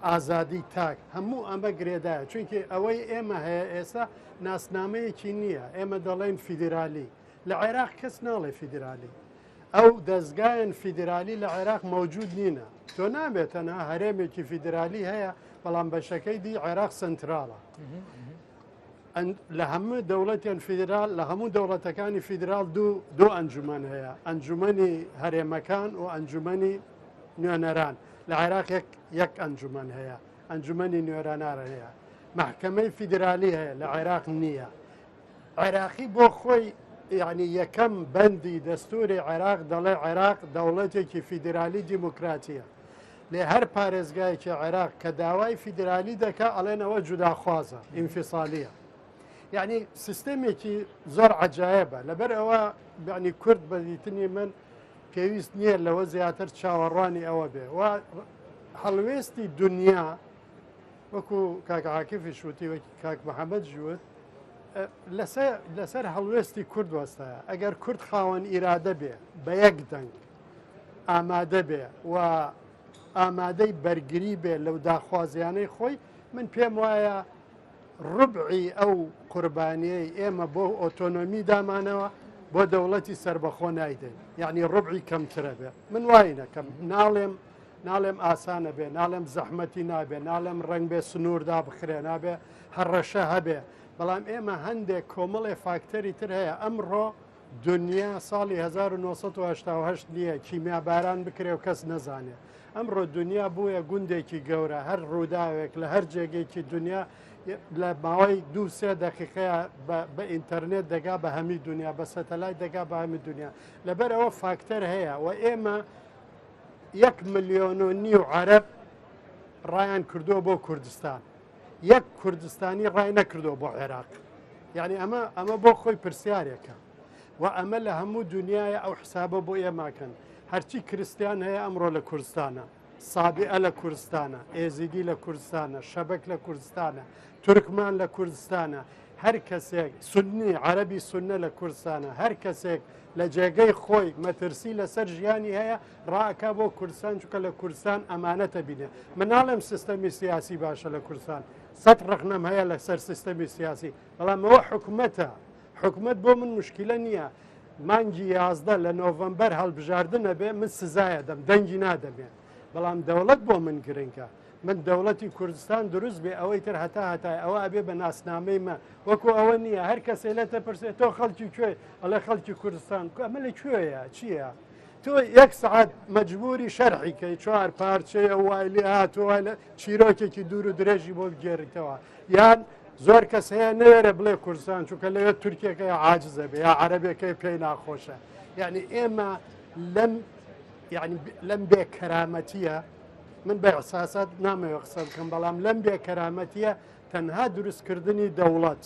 ئازادی تاک هەموو ئەمە گرێدایە چونکە ئەوەی ئێمە هەیە ئێستا ناسنامەیەکی نییە ئێمە دەڵێن فیدرالی لە عێراق کەس ناڵێ فیدرالی ئەو دەستگایان فیدرالی لە عێراق مەوجود نینە تۆ نابێتەنە هەرێمێکی فیدرالی هەیە بەڵام بەشەکەی دی عێراق سنتراڵە لە هەموو دەوڵەتیان فیدرال لە هەموو دەوڵەتەکانی فیدرال دوو ئەنجومەن هەیە ئەنجومەنی هەرێمەکان و ئەنجومەنی نوێنەران لە عێراق یەک ئەنجومەن هەیە ئەنجومەنی نوێرانارە هەیە محکەمەی فیدرالی هەیە لە عێراق نییە عێراقی بۆ خۆی یعنی یەکەم بەندی دەستوری عێراق دەڵێ عێراق دەوڵەتێکی فیدرالی دیموکراتیە لێ هەر پارێزگایکی عێراق کە داوای فیدرالی دەکا ئەڵێنەوە جوداخوازە ئینفیسالیە یعنی سیستەمێکی زۆر عجایبە لەبەر ئەوە یعنی کورد بەدیتنی من پێویست نییە لەوە زیاتر چاوەڕوانی ئەوە بێ و هەڵوێستی دنیا وەکو کاکعاکفی شووتی وەکی کاک محەممەد ژوت لەسەر هەڵوێستی کورد وەستایە ئەگەر کورد خاوەن ئیرادە بێ بە یەک دەنگ ئامادە بێ و ئامادەی بەرگری بێ لەو داخوازیانەی خۆی من پێم وایە ڕبعی ئەو قوربانیەی ئێمە بۆ ئۆتۆنۆمی دامانەوە بۆ دەوڵەتی سربەخۆ نایدەین یعنی ڕبعی کەمترە بێ من وای نەکەم ناڵێم ئاسانە بێ ناڵێم زەحمەتی نابێ ناڵێم ڕنگ بێ سنووردا بخرێ نابێ هەڕەشە هەبێ بەڵام ئێمە هەندێک کۆمەڵێ فاکتەری تر هەیە ئەمڕۆ دنیا ساڵی 1970 نییە کیمیا باران بکرێ و کەس نەزانێ ئەمڕۆ دنیا بووە گوندێکی گەورە هەر ڕووداوێک لە هەر جێگەیەکی دنیا لە ماوەی 2-3 دقیقەیە بە ئینتەرنێت دەگا بە هەمی دنیا بە سەتەلای دەگا بە هەمی دنیا لەبەر ئەوە فاکتەر هەیە و ئێمە 1.5 ملیۆن عەرەب ڕایان کردووە بۆ کوردستان یەک کوردستانی ڕای نەکردەوە بۆ عێراق یعنی ئەمە بۆ خۆی پرسیارێکە و ئەمە لە هەموو دنیاە ئەو حسابە بۆ ئێماکەن هەرچی کریسیان هەیە ئەمڕۆ لە کوردستانە سابئە لە کوردستانە ئێزیدی لە کوردستانە شەبەک لە کوردستانە تورکمان لە کوردستانە هەر کەسێک سنی عەرەبی سنە لە کوردستانە هەر کەسێک لە جێگەی خۆی مەترسی لەسەر ژیانی هەیە ڕائکا بۆ کوردستان چونکە لە کوردستان ئەمانەتە بینێ مناڵم سیستەمی سیاسی باشە لە کوردستان 100 ڕقنەم هەیە لەسەر سیستەمی سیاسی بەڵام ئەوە حکوومەتە حکوومەت بۆ من مشکلە نییە مانگی 11 لە نۆڤەمبەر هەڵبژاردنە بێ من سزایە دەم دەنگی نادەبێت بەڵام دەوڵەت بۆ من گرنگە من دەوڵەتی کوردستان دروست بێ ئەوەی تر هەتا هەتای ئەوە ئەبێ بە ناسنامەی مە وەکو ئەوە نییە هەر کەسێ لێتە پرسێت تۆ خەڵکی کوێ ئەڵێ خەڵکی کوردستان ئەمە لە کوێیە چییە تۆ 1 سعات مەجبوری شەرحیکەی 4 پارچەیە وای لێ هاتووە لە چیرۆکێکی دوور و درێژی بۆ بگێڕیتەوە یان زۆر کەس هەیە نەوێرە بڵێ کوردستان چونکە لەوێت تورکێکە عاجزە بێ یا عەرەبێکەکەی پێی ناخۆشە یعنی ئێمە لەم بێکەرامەتیە من بە ئەساسات نامەوێ قسە بکەم بەڵام لەم بێکەرامەتیە تەنها دروستکردنی دەوڵەت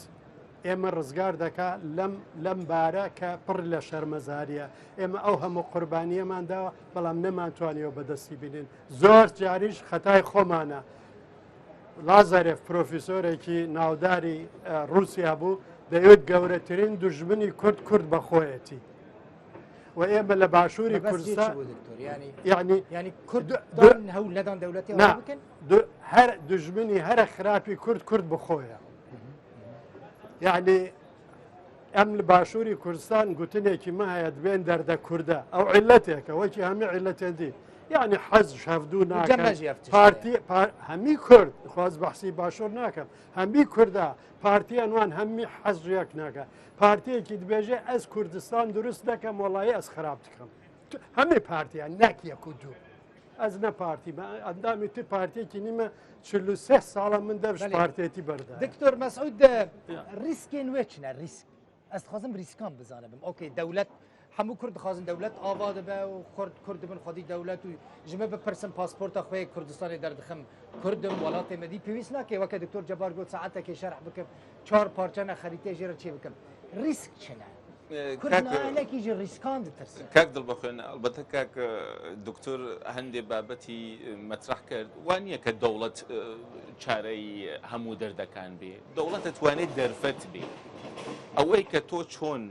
ئێمە ڕزگار دەکا لەم بارە کە پڕ لە شەرمەزاریە ئێمە ئەو هەموو قوربانیەمان داوە بەڵام نەمانتوانیەوە بەدەستی بینین زۆر جاریش خەتای خۆمانە لازارێف پرۆفیسۆرێکی ناوداری رووسیا بوو دەیوت گەورەترین دوژمنی کورد بەخۆیەتی و ئێمە لە باشووری کوردستان ینی کوردان هەوڵ نەدان دەوڵەتی بکەن هەر دوژمنی هەرە خراپی کورد بخۆیە یعنی ئەم لە باشووری کوردستان گوتنێکی مە هەیە دبێن دەردە کووردە ئەو عیلەتێکە وەکی هەمی عیلەتێندی یعنی حەز شەفدوو ناکەن پارتی هەمی کورد خواز بەحسی باشوور ناکەم هەمی کووردا پارتیانوان هەمی حەزیەک ناکە پارتیەکی دبێژێ ئەس کوردستان دروست دەکەم وڵایی ئەس خراپ دکەم هەمی پارتیان ناکیەک و دوو ئەس نە پارتی ئەندامی تو پارتێکی نیمە 43 ساڵە من دەبش پارتێتی بەردا دکتۆر مەسعود ریسکێن وێ چنە ریسک ئەس دخوازم ریسکان بزانە بم ئۆکەی دەولەت هەموو کورد دخوازن دەولەت ئاوا دەبە و کورد بن خودی دەولەت و ژمە بپرسم پاسپۆرتە خۆی کوردستانی دەردخم کوردم وڵاتی مەدی پێویست ناکێ وەکە دکتۆر جەبار گوت ساعتێکی شەرح بکەم 4 پارچەنە خەریتە ژێرە چێ بکەم ریسک چنە کوردناەکیژی ریسکان دەترسن کاک دڵبەخوێن ئەلبەتە کاک دکتۆر هەندێک بابەتی مەطرح کرد وانە کە دەوڵەت چارەی هەموو دەردەکان بێ دەوڵەت دەتوانێت دەرفەت بێ ئەوەی کە تۆ چۆن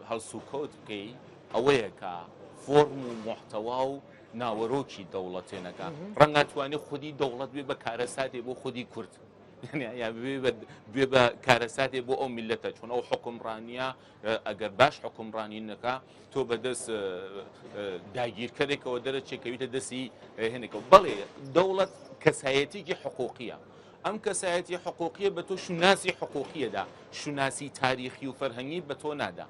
هەڵسوکەوت بکەی ئەوەیە کە فۆرم و محتەوا و ناوەڕۆکی دەوڵەتێنەکە ڕەنگە توانێت خودی دەوڵەت بێ بە کارەساتێ بۆ خودی کورد بێ بە کارەساتێ بۆ ئەو میلەتە چۆن ئەو حکومڕانیە ئەگەر باش حکومڕانینەکە تۆ بەدەست داگیرکەرێکەوە دەرەچێکەویتە دەستی هێنێکەوە بەڵێ دەوڵەت کەسایەتێکی حقوقیە ئەم کەسایەتی حقوقیە بە تۆ شوناسی حقوقیەدا شوناسی تاریخی و فەرهەنگی بە تۆ نادا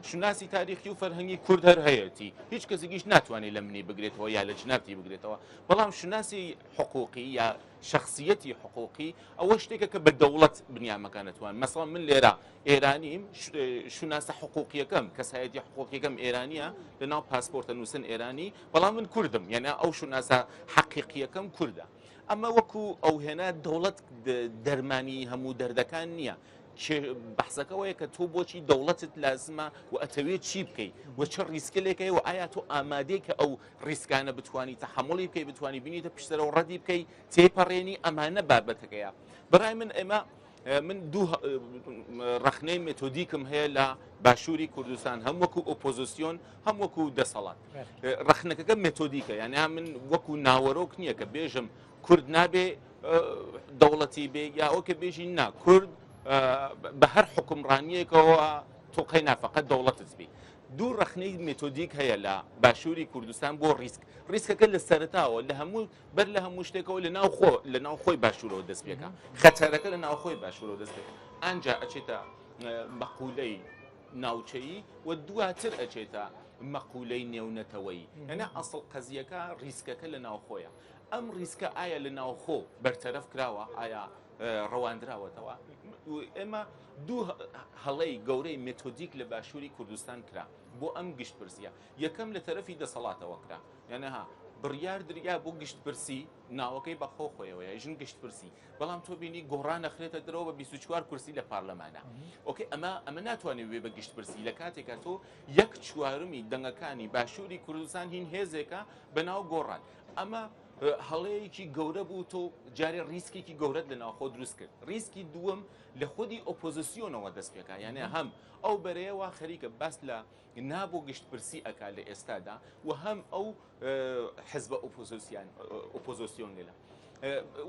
شوناسی تاریخی و فەرهەنگی کورد هەر هەیەی هیچ کەسێکیش ناتوانێت لە منی بگرێتەوە یا لە جنابتی بگرێتەوە بەڵام شوناسی حقوقی یا شخصیەتی حقوقی ئەوە شتێکە کە بە دەوڵەت بنیامەکانەتوان مەسەڵەن من لێرە ئێرانیم شوناسە حقوقیەکەم کەسایەتی حقوقیەکەم ئێرانیە لەناو پاسپۆرتە نووسن ئێرانی بەڵام من کوردم یعنی ئەو شوناسە حقیقیەکەم کووردە ئەمە وەکو ئەو هێنا دەوڵەت دەرمانی هەموو دەردەکان نییە بەحسەکەەوەیە کە تۆ بۆچی دەوڵەتت لازمە و ئەتەوێت چی بکەیت و چه ڕیسکلێکەکەی و ئایا تۆ ئامادەی کە ئەو ڕیسکانە بتوانانی تەحمڵی بکەی بتوانانی بینیتە پشتەرە و ڕەدی بکەی تێپەڕێنی ئەمانە بابەتەکەیە بەڕای من ئێمە من دوو ڕخنەی مێتۆدیکم هەیە لە باشووری کوردستان هەم وەکو ئۆپۆزیسیۆن هەم وەکو دەسەڵات ڕخنەکەەکە مێتۆدیکە یعنی من وەکو ناوەڕۆک نییە کە بێژم کورد نابێ دەوڵەتی بێ یا ئەو کە بێژی نا کورد بە هەر حکومڕانیەکەوە تۆقەی نافقەت دەوڵەتت بی دوو ڕخنەی مێتۆدیک هەیە لە باشووری کوردستان بۆ ڕیسکەکە لە سەرتاوە لە هەموو بەر لە هەموو شتێکەوە لە ناوخۆی باشوورەوە دەست پێکە خەتەرەکە لە ناوخۆی باشوورەوە دەست پێک ئەنجا ئەچێتە مەقولەی ناوچەیی و دواتر ئەچێتە مەقولەی نێونەتەوەی یعنی ئەسڵ قەزیەکە ڕیسکەکە لە ناوخۆیە ئەم ڕیسکە ئایا لە ناوخۆ بەرتەرەف کراوە ئایا ڕەواندراوەتەوە ئێمە دوو هەڵەی گەورەی مێتۆدیک لە باشووری کوردستان کرا بۆ ئەم گشت پرسیە یەکەم لە تەرەفی دەسەڵاتەوە کرا یانەها بڕیار دریا بۆ گشت پرسی ناوەکەی بەخۆ خۆیەوە ژن گشت پرسی بەڵام تۆ بینی گۆڕان نەخرێتە درەوە بە 24 کورسی لە پارلەمانە ئۆکێ ئەمە ناتوانێت وێ بە گشت پرسی لە کاتێکە تۆ یەک چوارمی دەنگەکانی باشووری کوردستان هین هێزێکە بەناو گۆڕان ئەمە هەڵەیەکی گەورە بوو تۆ جارێ ریسکێکی گەورەت لە ناوخۆ دروست کرد ریسکی دووەم لە خودی ئۆپۆزیسیۆنەوە دەست پێکا یعنی هەم ئەو بەرەیەوە خەریکە باس لە نابۆ گشت پرسی ئەکا لە ئێستادا و هەم ئەو حزبە ئۆپۆزیسیۆن لێلە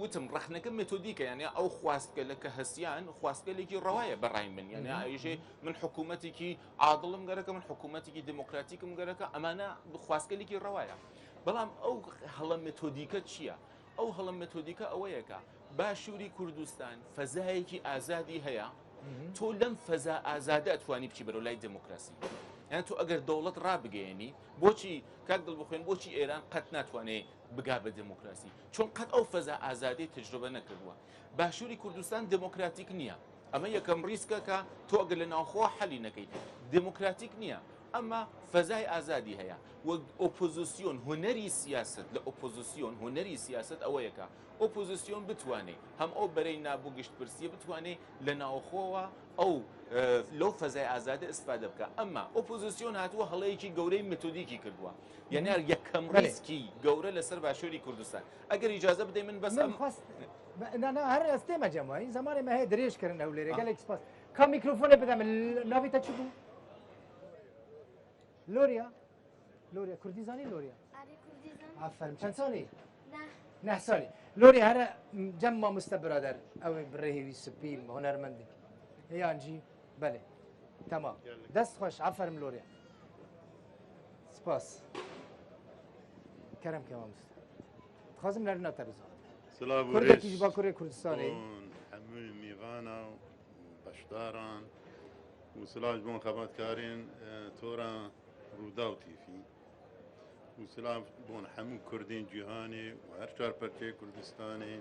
وتم ڕخنەکە مێتۆدیکە یعنی ئەو خواستگەلە کە هەستیان خواستگەلێکی ڕەوایە بەڕای من یعنی ئایژێ من حکوومەتێکی عادڵم گەرەکە من حکوومەتێکی دموکراتیکم گەرەکە ئەمانە خواستگەلێکی ڕەوایە بەڵام ئەو هەڵە مێتۆدیکە چییە؟ ئەو هەڵە مێتۆدیکە ئەوەیەکە باشووری کوردستان فەزایەکی ئازادی هەیە تۆ لەم فەزا ئازادە ئەتوانی بچی بەرەو لای دموکراسی یان تۆ ئەگەر دەوڵەت ڕابگەێنی بۆچی کاک دڵ بخوێن بۆچی ئێران قەت ناتوانێت بگا بە دموکراسی چۆن قەت ئەو فەزا ئازادی تجربە نەکردووە باشووری کوردستان دموکراتیک نییە ئەمە یەکەم ریسکە کە تۆ ئەگەر لە ناوخۆ حەلی نەکەیت دموکراتیک نییە ئەمە فەزای ئازادی هەیە وەک ئۆپۆزیسیۆن هوەری سیاست لە ئۆپۆزیسیۆن هوەری سیاست ئەوەیەکە ئۆپۆزیسیۆن بتوانێت هەم ئەو بەرەی نابوو گشت پرسیە بتوانێت لە ناوخۆوە ئەو لەو فەزای ئازادە ئستفادە بکە ئەمما ئۆپۆزیسیۆن هاتووە هەڵەیەکی گەورەی مێتۆدیکی کردووە یعنی یەکەم ریسکی گەورە لەسەر باشووری کوردستان ئەگەر ئیجازە بدەی من بەس هەر ئەستێمە جەمەوە این زمانی مە هەیە درێژکردن ئەو لێرە گەلێک سپاس کا میکروفۆنێ بدەم ناویتە چی بوو؟ لوریا کوردی زانی لوریا ئافەرم چەند ساڵی؟ نه ساڵی لۆری هەرە جەم مامۆستا برادەر ئەوێ بڕێهێوی سپیم هۆنەرمەندی هەیانجی بەێ تەمام دەست خۆش ئافەرم لۆریە سپاس کەرم کە مامۆستا خوازم لەر ناتەرزان کوردێکیش با کوڕی کوردستانی هەمووی میوانە و بەشداران و سلااش بۆن خەباتکارین تۆرە ڕوودا و تیفی و سلااف بۆن هەموو کوردین جیهانی و هەر چار پەرچەی کوردستانی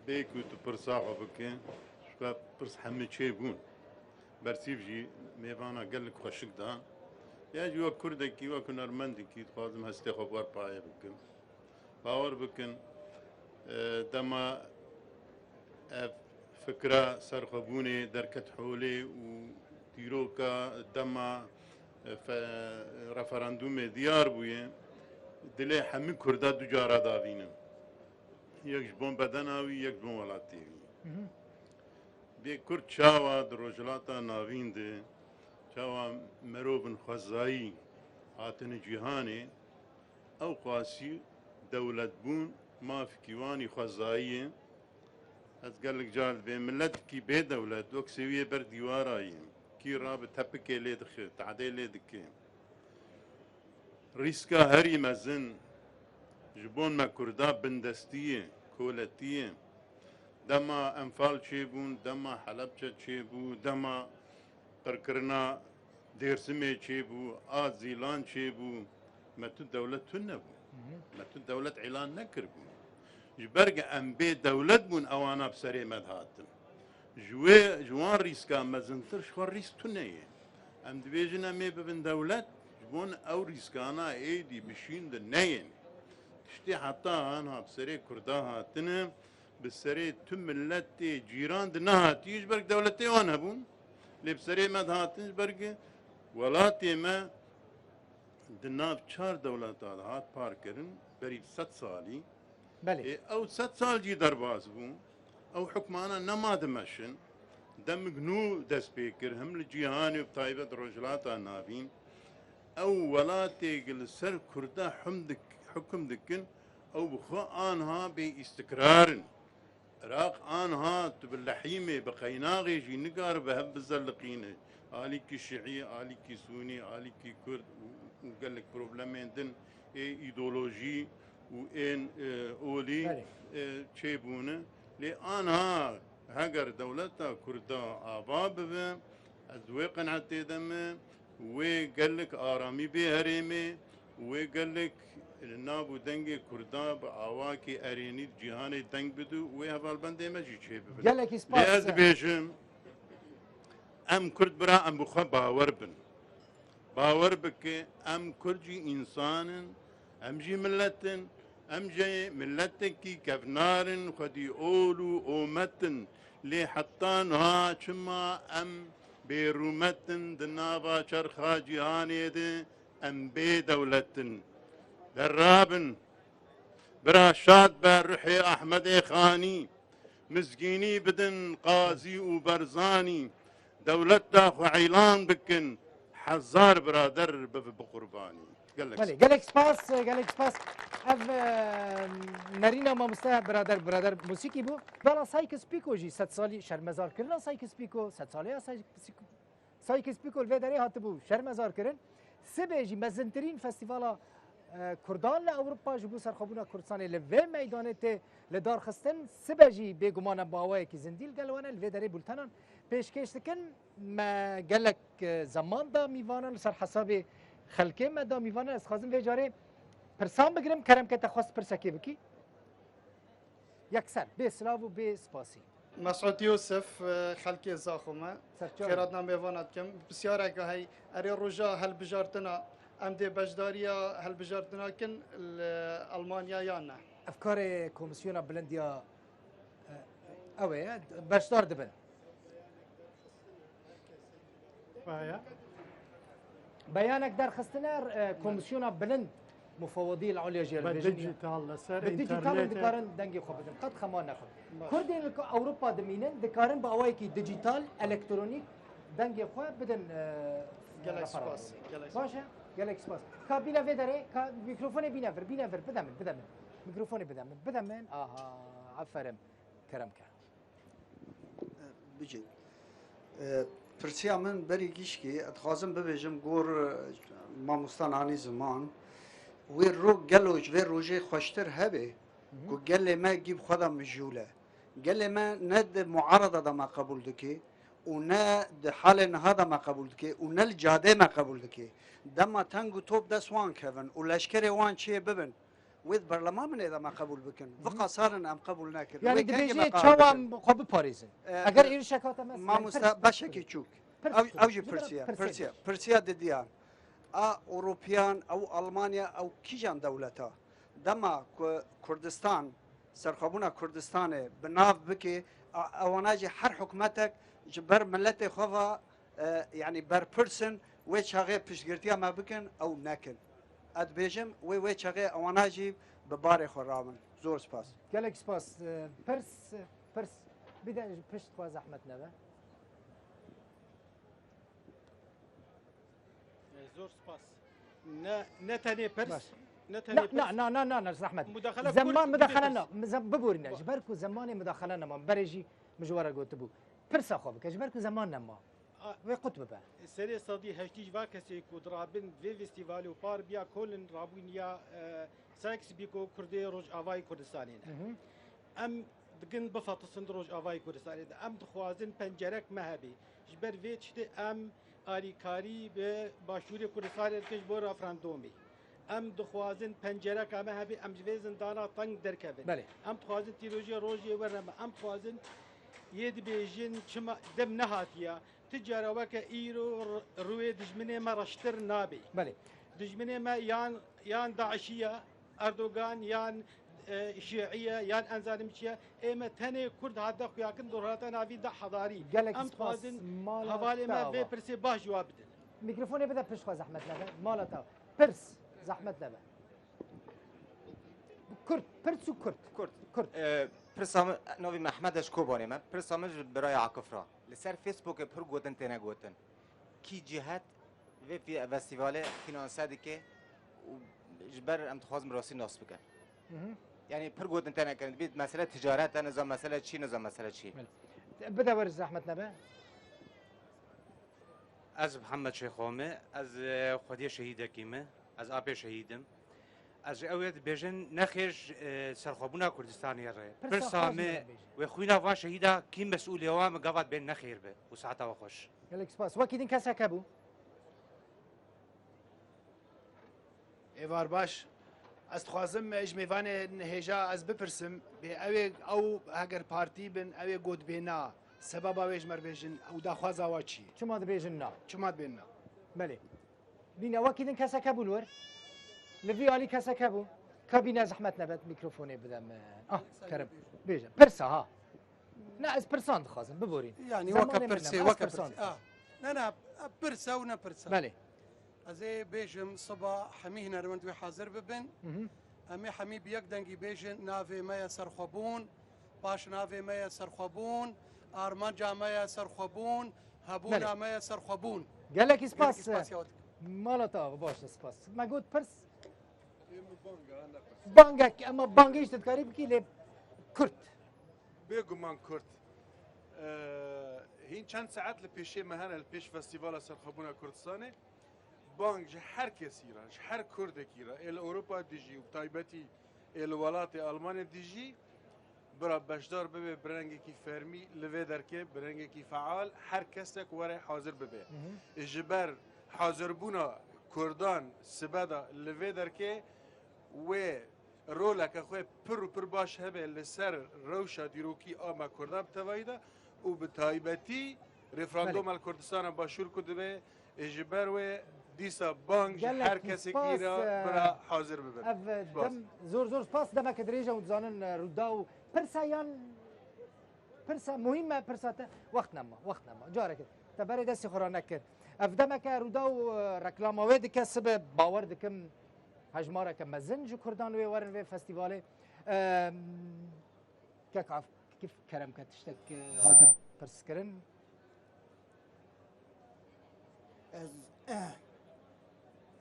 بێک و تو پرساغە بکەن پرس هەموو چێ بوون بەرسیڤژی میێوانە گەلک خۆشکدا یاجی وە کوردێکی وەکو نەرمەندێکی خوازم هەستێ خۆبوار پایە بکەن باوەڕ بکەن دەما فکرە سەرخەبوونێ دەرکەت حۆلێ و دیرۆکە دەما ڕەفەرەندومێ دیار بووە دلێ هەموو کووردا دووجارە داوینن یەکش بۆن بەدەناوی یەک بۆن وڵاتێوی بێ کورد چاوە درۆژلاتە ناویندێ چاوە مرۆڤن خوەزایی هاتنە جیهانێ ئەو خواسی دەولەت بوون مافکیوانی خوەزاییە ئەس گەلک جار بێ ملەتکی بێ دەولەت وەک سەویە بەر دیوارایە کی رابط تپکێ لێ دخێ تعدێ لێ دکێ ریسکە هەری مەزن ji بۆن me Kurda bindestiyê, koletiyê دەما ئەمفال چێ بوون دەما حەلەبچە چێ بوو دەما قڕکردنا دێرسمێ چێ بوو ئا زیلان چێ بوو مەتو دەولەت تون نەبوو مەتو دەولەت عیلان نەکرد بوو ji berge em bê dewlet bûn ewana bi serê me dihatin ji wê ji wan rîska mezintir ji xwe rîsk tune ye em dibêjin em ê bibin dewlet ji bon ew rîskana êdî bişîn di neyên tiştê heta anha bi serê Kurda hatine bi serê tu milletê cîran di nehatiye ji ber dewletê wan hebûn lê bi serê me dihatin ji berge welatê me di nav çar dewleta de hat parkirin berî 100 salî بله ئەو 100 سال جی دەرباز بوو ئەو حکومانە نەمادەمەشن دەمگنو دەست پێ کرد هەم لە جیهانی و تایبەت ڕۆژلاتا نابین ئەو وڵاتێک لەسەر کوردە حکم دکن ئەو بخۆ ئانها بێ ئیستقرارن عراق ئانها بلەحیمێ بە قەیناغێژی نگار بە هەب بزەلقینە ئالیکی شیعی ئالیکی سونی ئالیکی کورد و گەلک پرۆبلەمێن دن ئیدۆلۆژی و این اولی چه بونه لی آنها هگر دولتا کردا آبا ببه از وی قناعت دمه وی گلک آرامی به هریمه وی گلک نابو دنگ کردا با آواکی ارینی جهان دنگ بدو وی حوال بنده مجی چه ببه گلک لی اسپاس از بیشم ام کرد برا ام بخوا باور بن باور بکه ام کردی انسانن ام جی ملتن ام جی ملتکی کفنارن خودی اولو اومتن لی حتان ها چما ام بیرومتن دنابا چرخا جهانی ده ام بی دولتن درابن برا شاد بر روحی احمد خانی مزگینی بدن قاضی و برزانی دولت دا خو عیلان بکن حزار برادر بقربانی بله گلک سپاس اف نرینا ما مسته برادر موسیقی بو بالا سایکس پیکو جی 100 سالی شرمزار کردن سایکس پیکو 100 سالی سایکس پیکو الوی داری هات بو شرمزار کردن سه جی مزنترین فستیوالا کردان ل اروپا جبو سرخابونا کردستان لوی میدانه ته لدار خستن سه جی بگمان باوای کی زندیل گلوانه الوی داری بولتنان پیشکش دکن ما گلک زمان دا میوانن سر حساب خلکه ما دا میوانن از خازم و جاره پرسان بگیرم کرم که تخواست پرسکی بکی یکسر به سلاو و به سپاسی مسعود یوسف خلکی زاخومه خیراتنا میوانات کم بسیار اگه های اری روژا هل بجارتنا ام دی بجداریا هل بجارتنا کن المانیا یا نه افکار کمیسیون بلندیا اوه بشدار دبن بایا بيانك دار خستنا كوميسيون بلند مفوضي العليا جيل بالديجيتال لسر بالديجيتال انترنت دكارن دنگي خوبدن قد خمان ناخد كردين اوروبا دمينن دكارن باوايكي ديجيتال الكترونيك دنگي خو بدن گلک سپاس باشه گلک سپاس كابيلا فيدري ميكروفوني بينفر بدمن ميكروفوني بدمن اها عفرم كرمك بجي پرسیا من بری گیشکی اتخازم ببیجم گور ماموستان آنی زمان وی رو گلوج وی روژه خوشتر هبه گو گل ما گیب خودم مجوله گل ما ند معارضه دا ما قبول دکی و نه ده حال نهاده ما قبول دکی و نه الجاده ما قبول دکی دما تنگو توب دست وان کهون و لشکر وان چیه ببن وید برلمان من اذا ما قبول بکن وقا صارن ام قبول نکرد يعني دبيجي تشوام خوب باريزن اگر اير شكاته ما مستا باشکی چوک اوجی پرسیا دیدیان اوروپیان او المانیا او کیجان دولتا دما کردستان سرخابونا کردستان بناف بکی اواناجی هر حکومتك جبر ملت خوفا يعني بر پرسن و چاغه پیشگرتیا ما بکن او نکن اد بیجم و چاغه اواناجی ببار خرامن زور سپاس گلک سپاس پرس بدا پشت خوا زحمت نبه زور سپاس نه تنی پرس نه زحمت زمان مداخله ببورنا جبركو زمان مداخله ما برجي مجوره قلت بو پرسا خوب که جبركو زمان نما و قطب به سری صدی هشتیج و کسی کو درابن وی فستیوال و پار بیا کولن رابونیا ساکس بیکو کرده روج آوای کردستانی ام دگن بفاتسن دروج آوای کردستان ام دخوازن پنجرک مهبی جبر ویت شته ام آریکاری به باشوری کردستان کش بو رفراندومی ام دخوازن پنجرک مهبی ام جویزن دانا تنگ درکبن بله. ام دخوازن تیروژی روژی ورنم ام دخوازن يد بيجين شما دم نهاتيا تجارة وكا إيرو روي دجمني ما رشتر نابي بله دجمني ما يان داعشية أردوغان يان شيعية يان أنزالمشية إما تاني كرد هذا خياكن دوراتنا نافي دا حضاري قالك أم سباس توازن مالا حوالي ما تاوا. في برسي باش جواب بدن میکروفون بده پیش خوا زحمت نبه مالا تا پرس زحمت نبه کرد پرس و کرد پرسام نوی محمدش کوبانی من پرسامج برای عاکفرا لسر فیسبوک پر گوتن تنه گوتن کی جهت و فی فستیوال فینانسه که جبر ام تخواز مراسی ناس بکن یعنی پر گوتن تنه کن بید مسئله تجارت نظام مسئله چی نظام مسئله چی بده ورز زحمت نبه از محمد شیخومه از خودی شهیده کیمه از آب شهیدم از اوید بیژن نخیش سرخوابونا کردستانی ره پرسامه و خوینا وان شهیده کی مسئولی وام گواد بین نخیر به و ساعت و خوش گلک سپاس وکی دین کسا کبو ایوار باش از خوازم اجمیوان هجا از بپرسم به او اگر پارتی بن او گود بینا سبب اویج مر بیژن او دا خوازا وا چی چما دبیجن نا چما بینا بله بینا وکی دین کسا کبو نور لفي علي كاسا كابو كابينة زحمت نبات ميكروفوني بدم كرم بيجا برسا ها نا از برسان خازم ببورين يعني وكا برسي وكا برسي لا برسا ونا برسا بله ازي بيجم صبا حميه نرمنت وي حاضر ببن امي حمي بيك دنگي بيجن نافي مايا سرخوبون باش نافي مايا سرخوبون ارمان جامايا سرخوبون هبونا مايا سرخوبون قال لك سباس مالتا باش سباس ما قلت برس بانگک اما بانگیش تدکاری بکی لی کرد بيجو مان كرت هين چند ساعات لبيشي مهنا لبيش فستيفال سرخبونا كردستاني بانج هر كسي را هر كرد كيرا ال اوروبا ديجي وتايبتي الولات المانيا ديجي برا بشدار ببي برنگي كي فرمي لوي دركي برنگي كي فعال هر كسك ورا حاضر ببي الجبر حاضر بونا كردان سبدا لوي دركي و رولك اخوي پر باش هبه لسر روشا ديروكي اما كردان بتوايدا و بتايبتي ريفراندوم الكردستان باشور كدبه اجبر و ديسا بانج هر کسی كيرا برا حاضر ببن دم زور سپاس دمك دريجه وتزانن روداو برسا مهمه برساته وقتنا ما جارك تبري دسي خورانك افدمك روداو ركلامه دي كسب باور دكم هجماره كمزن جو كردان وي ورن في فستيفال كيف كرم كتشتك هذا برسكرن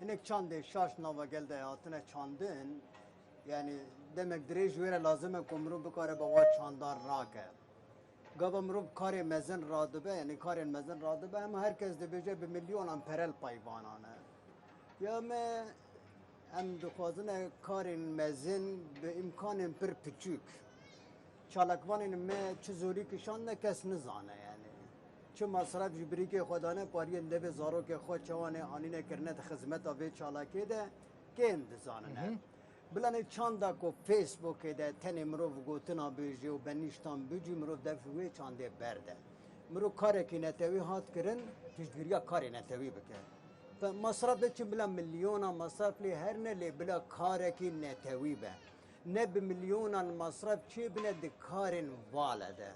هناك چند شاش نوا گلده هاتنه چاندن یعنی demek دريج ويره لازمه کمرو بکاره با چاندار راکه گاوا مرو کار مزن رادبه یعنی کار مزن رادبه هم هر کس دبیجه به میلیون امپرل پایوانانه یا ما ام دخوازن کار مزن به امکان پر پچوک چالکوان ما چه زوری کشان کس نزانه یعنی چه مصرف جبری که خدانه پاری لب زارو که خود چوانه آنینه کرنه خدمت آوی چالاکی ده که اندزانه بلانه چاندا کو فیسبوک ده تن مرو گوتنا بیجی و بنیشتان بیجی مرو دفوی چانده برده مرو کار که نتوی هات کرن تشگیریا کاری نتوی بکن مصرف چه بلا میلیونا مصرف لی هر نه لی بلا کار که نتوی به نه به میلیونا مصرف چه بنا دکارن والده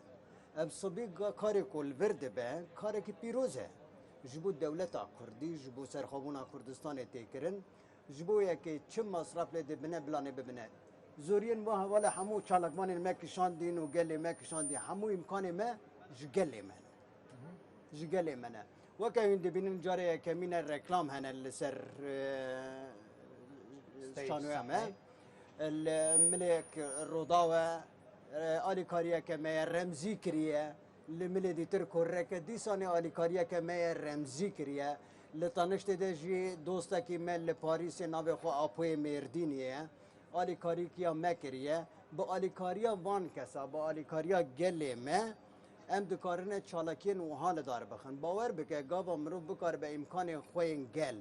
اب صبی کاری کل ورده به کاری که پیروزه جبو دولت کردی جبو سرخوابونا کردستان تیکرن جبو یکی چه مصرف لی بنا بلانه ببینه زورین ما حواله همو چالکمان ما کشاندین و گلی ما کشاندین همو امکان ما جگلی منه وكا يندبين جاري كمين الركلام هنا اللي سر شانويا ما الملك الرضاوة آلي كاريا كما رمزي كريا الملك دي تركو الركا دي ساني آلي كاريا كما رمزي كريا لطانشت دجي دوستا كي مال لباريس ناوي خو أبوي ميردينيا آلي كاري كيا ما كريا با آلیکاریا وان کسا با آلیکاریا گلی ما ام دکارن چالاکین و حال دار بخن باور بکه گاوا مرو بکار به امکان خوین گل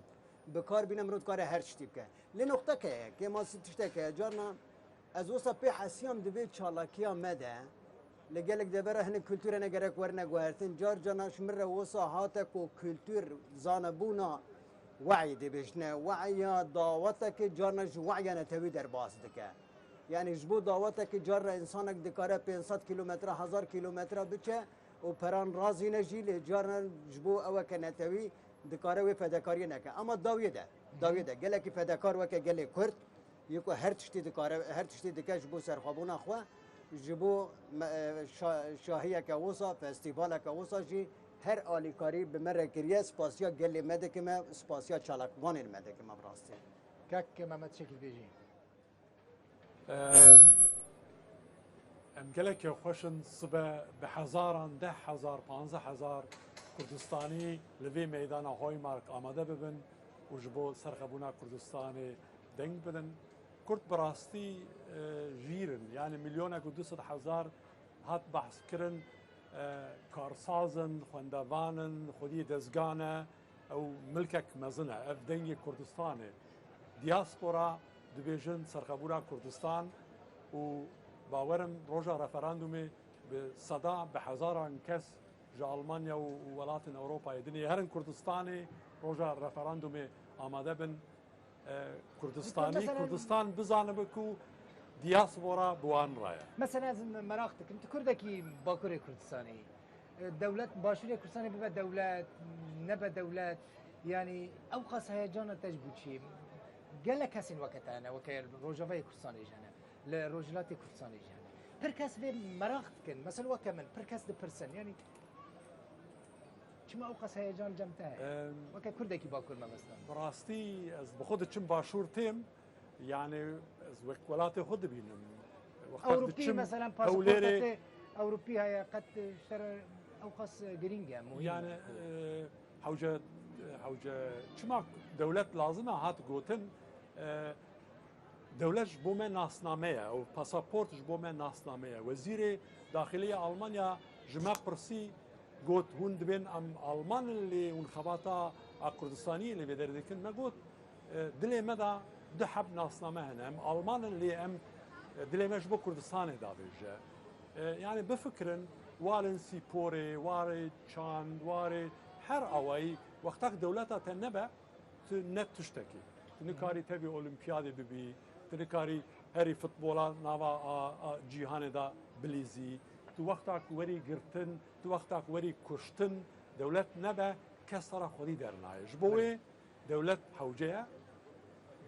بکار بینم مرو کار هر چی بکه لی نقطه که ما ستشته که جارنا از وسط به حسیام دوی چالاکیا مده لگلک دبره هن کلتور نگرک ورنه گوهرتن جار جاناش مره وسط هاتک و کلتور زانبونا وعي دي بيشنا وعي دعوتك جارنش وعي نتوي در باس دكه يعني جبو دعوتك جار انسانك دكاره 500 كيلومتر 1000 كيلومتر بچه و پران رازي نجي لجارنا جبو او كنتوي دكاره و فداكاري نكه اما داويه ده گلك فداكار وك گله كرد يكو هر تشتي دكاره هر تشتي دكه جبو سرخابون اخوا جبو شاهيه كوسا فستيفال كوسا جي هر آلیکاری به مره کریه سپاسیا گلی مده که ما سپاسیا چالک وانیر مده که ما براسته كاك محمد شكل بيجي ام gelek خوشن صبح بهزاران 10,000 15,000 کردستانی لوی میدان های مارک آماده ببن و جبو سرخبونا کردستانی دنگ بدن کرد براستی جیرن یعنی میلیون و 200,000 هات بحث کرن کارسازن خواندوانن خودی دزگانه او ملکک مزنه اف دنگ کردستانه دیاسپورا دبیجن سرخبورا کردستان و باورم روژا رفراندومی به صدا به هزاران کس جا آلمانیا و ولات اوروپا دنی هرن کردستانی روژا رفراندومی آماده بن کردستانی کردستان بزانه بکو دیاسپورا بوان رایا مثلا از مراختك انت كردكي باكوري كردستاني دولة باشوري كردستاني ببا دولة نبا دولة يعني اوقس هيجانا تجبد شيء قال لك هسين وقت انا وكيل روجافاي كردستاني جانا لروجلاتي كردستاني جانا بركاس في مراختك مثلا وكمل بركاس دي برسن يعني چما اوقس هيجان جمتها وكا كردكي باكور ما مثلا براستي از بخود چم باشور تيم يعني از ولاتی خود بینم اوروبی مثلا پاسپورت اوروبی های قد شر اوقاس گرینگه يعني حوجه چما دولت لازمه هات گوتن دولت جبو من ناسنامه او پاسپورت جبو من ناسنامه وزیر داخلی آلمانیا جمع پرسی گوت هون دبن ام آلمان اللي ونخباتا كردستاني اللي بدر ذكر ما قوت دلي مدى دحب ناسنامه هنا ام آلمان اللي ام دلي مجبو كردستاني دابيجا يعني بفكرن وارن سيبوري واري تشاند واري هر اوي وقتك دولتا تنبا نت تشتكي تنكاري تبي اولمبيادي ببي تنكاري هري فوتبولا ناوا جيهان دا بليزي تو وقتك وري قرتن تو وقتك وري كشتن دولت نبا كسر خودي درناي جبوي دولت حوجيه